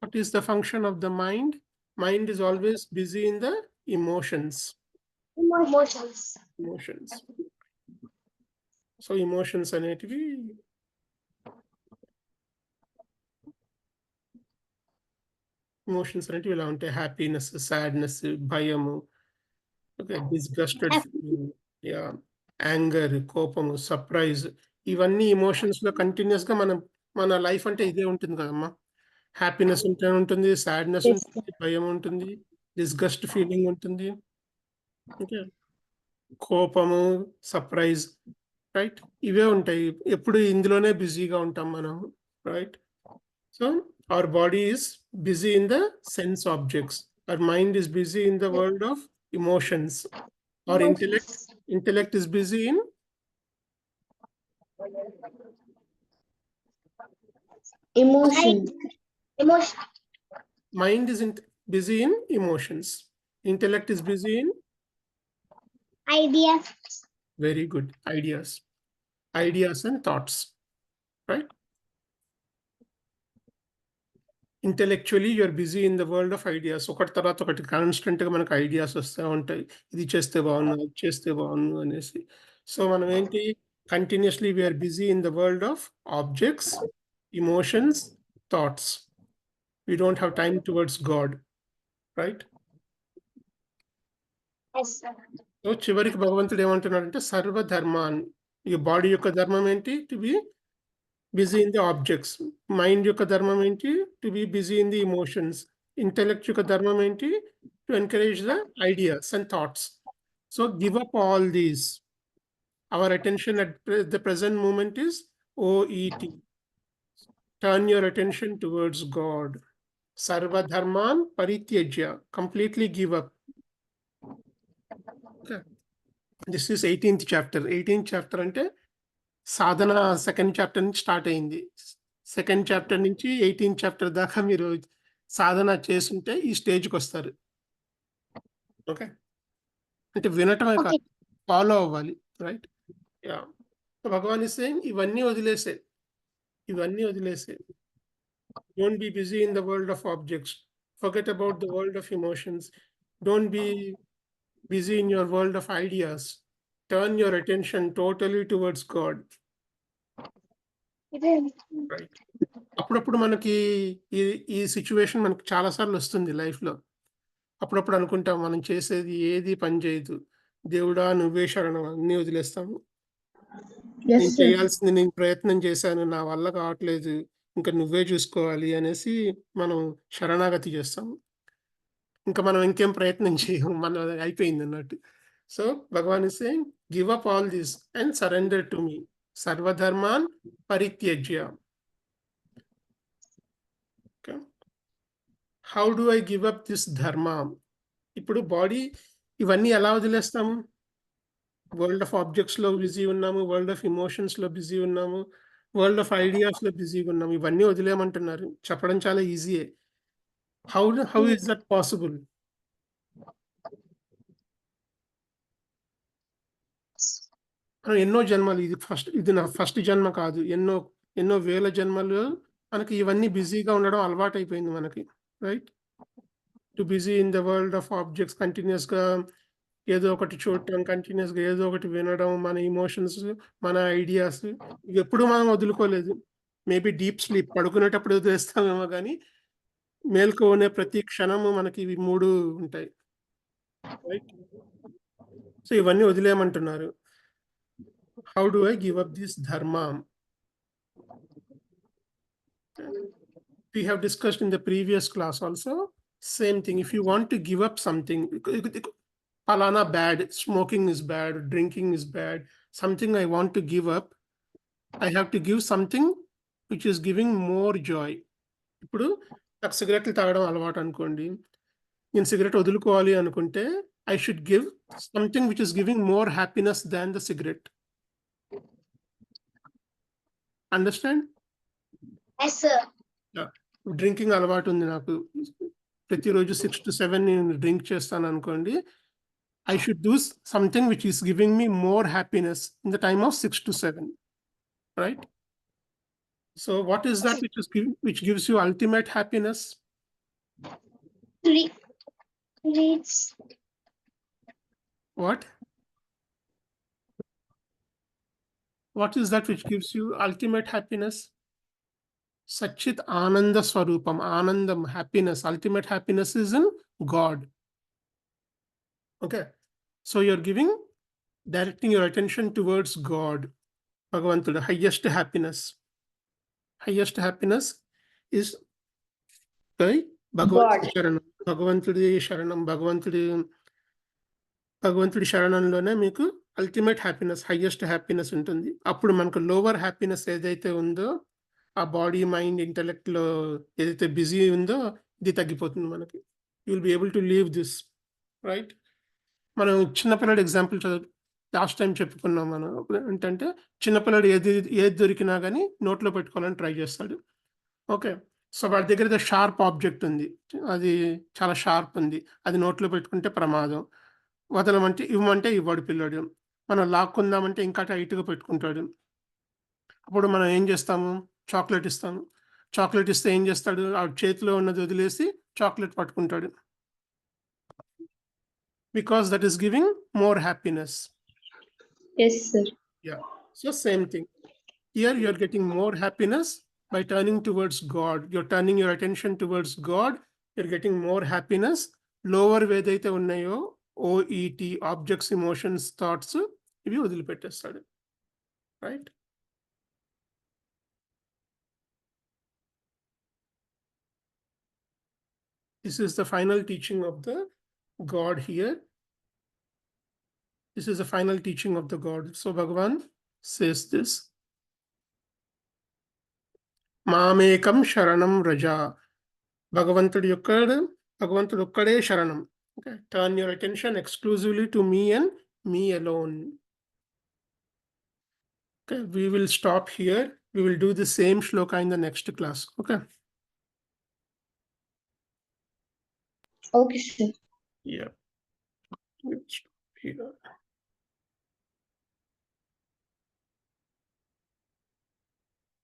What is the function of the mind? Mind is always busy in the emotions. So emotions అనేటివి ఇలా ఉంటాయి: happiness, sadness, భయము, okay, disgusted feeling, yeah, anger, కోపము, surprise. ఇవన్నీ emotions లో continuous గా మన life అంటే ఇదే ఉంటుంది కదమ్మా. హ్యాపీనెస్ ఉంటుంది, సాడ్నెస్ ఉంటుంది, భయం ఉంటుంది, డిస్గస్ట్ ఫీలింగ్ ఉంటుంది, ఓకే, కోపము, సర్ప్రైజ్, రైట్? ఇవే ఉంటాయి. ఎప్పుడు ఇందులోనే బిజీగా ఉంటాం మనం, right? So our body is busy in the sense objects. Our mind is busy in the world of emotions. Our intellect is busy in emotion. Mind is busy in emotions. Intellect is busy in Ideas. very good, ideas and thoughts, right? Intellectually you're busy in the world of ideas. ఒకటి తర్వాత ఒకటి కాన్స్టెంట్గా మనకు ideas వస్తూ ఉంటాయి, ఇది చేస్తే బాగుండు, అది చేస్తే బాగుండు అనేసి. సో మనం ఏంటి, continuously we're busy in the world of objects, emotions, thoughts. We don't have time towards God, right? So చివరికి భగవంతుడు ఏమంటున్నాడంటే సర్వధర్మాన్. ఈ బాడీ యొక్క ధర్మం ఏంటి? To be busy in the objects. Mind యొక్క ధర్మం ఏంటి? To be busy in the emotions. Intellect యొక్క ధర్మం ఏంటి? to encourage the ideas and thoughts. So give up all these. Our attention at the present moment is OET. Turn your attention towards God. Sarva dharman parityajya. Completely give up. Okay. This is 18th chapter. 18th chapter ante Sadhana second chapter నుంచి start అయింది. Second chapter నుంచి 18th chapter దాకా మీరు సాధన చేస్తుంటే ఈ స్టేజ్కి వస్తారు. ఓకే, అంటే వినటమే Okay. కాదు, ఫాలో అవ్వాలి. రైట్? యా. భగవాన్ ఇస్ సేయింగ్ ఇవన్నీ వదిలేసే, ఇవన్నీ వదిలేసే. Don't be busy in the world of objects. Forget about the world of emotions. Don't be busy in your world of ideas. Turn your attention totally towards God. Right. అప్పుడప్పుడు మనకి ఈ ఈ situation మనకి చాలాసార్లు వస్తుంది లైఫ్లో. అప్పుడప్పుడు అనుకుంటాం మనం చేసేది ఏది పని చేయదు, దేవుడా నువ్వే శరణం, అన్నీ వదిలేస్తాము. నేను చేయాల్సింది నేను ప్రయత్నం చేశాను, నా వల్ల కావట్లేదు, ఇంకా నువ్వే చూసుకోవాలి అనేసి మనం శరణాగతి చేస్తాము. ఇంకా మనం ఇంకేం ప్రయత్నం చేయము, మన అయిపోయింది అన్నట్టు. So Bhagavan is saying give up all this and surrender to me. సర్వధర్మాన్ పరిత్యజ్య. How do I give up this dharma? ఇప్పుడు బాడీ ఇవన్నీ ఎలా వదిలేస్తాము? వరల్డ్ ఆఫ్ ఆబ్జెక్ట్స్ లో బిజీ ఉన్నాము, వరల్డ్ ఆఫ్ ఎమోషన్స్ లో బిజీ ఉన్నాము, వరల్డ్ ఆఫ్ ఐడియాస్ లో బిజీగా ఉన్నాము. ఇవన్నీ వదిలేయమంటున్నారు. చెప్పడం చాలా ఈజీయే. How is that possible? ఎన్నో జన్మలు, ఇది నా ఫస్ట్ జన్మ కాదు, ఎన్నో వేల జన్మలు మనకి ఇవన్నీ బిజీగా ఉండడం అలవాటు అయిపోయింది మనకి. Right? To busy in the world of objects, continuous గా ఏదో ఒకటి చూడటం, కంటిన్యూస్ గా ఏదో ఒకటి వినడం, మన ఇమోషన్స్, మన ఐడియాస్ ఎప్పుడు మనం వదులుకోలేదు. మేబీ డీప్ స్లీప్, పడుకునేటప్పుడు వదిలేస్తామేమో కానీ మేల్కొనే ప్రతి క్షణము మనకి ఇవి మూడు ఉంటాయి. రైట్? సో ఇవన్నీ వదిలేయమంటున్నారు. How do I give up this dharma? We have discussed in the previous class also. Same thing. If you want to give up something, palana bad, smoking is bad, drinking is bad, something I want to give up, I have to give something which is giving more joy. ఇప్పుడు నాకు సిగరెట్లు తాగడం అలవాటు అనుకోండి, నేను cigarette వదులుకోవాలి అనుకుంటే I should give something which is giving more happiness than the cigarette. Understand? Yes, sir. Drinking అలవాటు ఉంది నాకు, ప్రతిరోజు 6 to 7 నేను డ్రింక్ చేస్తాను అనుకోండి, I should do something which is giving me more happiness in the time of 6 to 7. Right? So what is that which gives you ultimate happiness? Reads. What is that which gives you ultimate happiness? Satchit Ananda Swarupam, Anandam, happiness, ultimate happiness is in God. Okay, so you're directing your attention towards God. Bhagavantudu, highest happiness. Highest happiness is by Bhagavantudi Sharanam. Bhagavantudi Sharanam, భగవంతుడి శరణంలోనే మీకు ultimate happiness, highest happiness ఉంటుంది. అప్పుడు మనకు lower happiness ఏదైతే ఉందో, ఆ body mind intellect లో ఏదైతే బిజీ ఉందో ఇది తగ్గిపోతుంది మనకి. You will be able to leave this. Right? మనం చిన్నపిల్లడి ఎగ్జాంపుల్ లాస్ట్ టైం చెప్పుకున్నాం. మనం ఏంటంటే చిన్నపిల్లడు ఏది దొరికినా కానీ నోట్లో పెట్టుకోవాలని ట్రై చేస్తాడు. ఓకే, సో వాడి దగ్గర షార్ప్ ఆబ్జెక్ట్ ఉంది, అది చాలా షార్ప్ ఉంది, అది నోట్లో పెట్టుకుంటే ప్రమాదం. వదలమంటే ఇవ్వమంటే ఇవ్వడు పిల్లడు, మనం లాక్కుందామంటే ఇంకా టైట్గా పెట్టుకుంటాడు. అప్పుడు మనం ఏం చేస్తాము? చాక్లెట్ ఇస్తాము. చాక్లెట్ ఇస్తే ఏం చేస్తాడు? ఆ చేతిలో ఉన్నది వదిలేసి చాక్లెట్ పట్టుకుంటాడు. Because that is giving more happiness. Yes, sir. Yeah. So same thing. Here you are getting more happiness by turning towards God. You're turning your attention towards God. You're getting more happiness. Lower ఏదైతే ఉన్నాయో OET, objects, emotions, thoughts, ఇవి వదిలిపెట్టేస్తాడు. Right? This is the final teaching of the God here. This is the final teaching of the God. So Bhagavan says this. Mamekam Sharanam Raja. Bhagavantudu Okkade Sharanam. Okay. Turn your attention exclusively to me and me alone. Okay, we will stop here. We will do the same shloka in the next class. Okay. Okay, sir. Yeah. We'll stop here.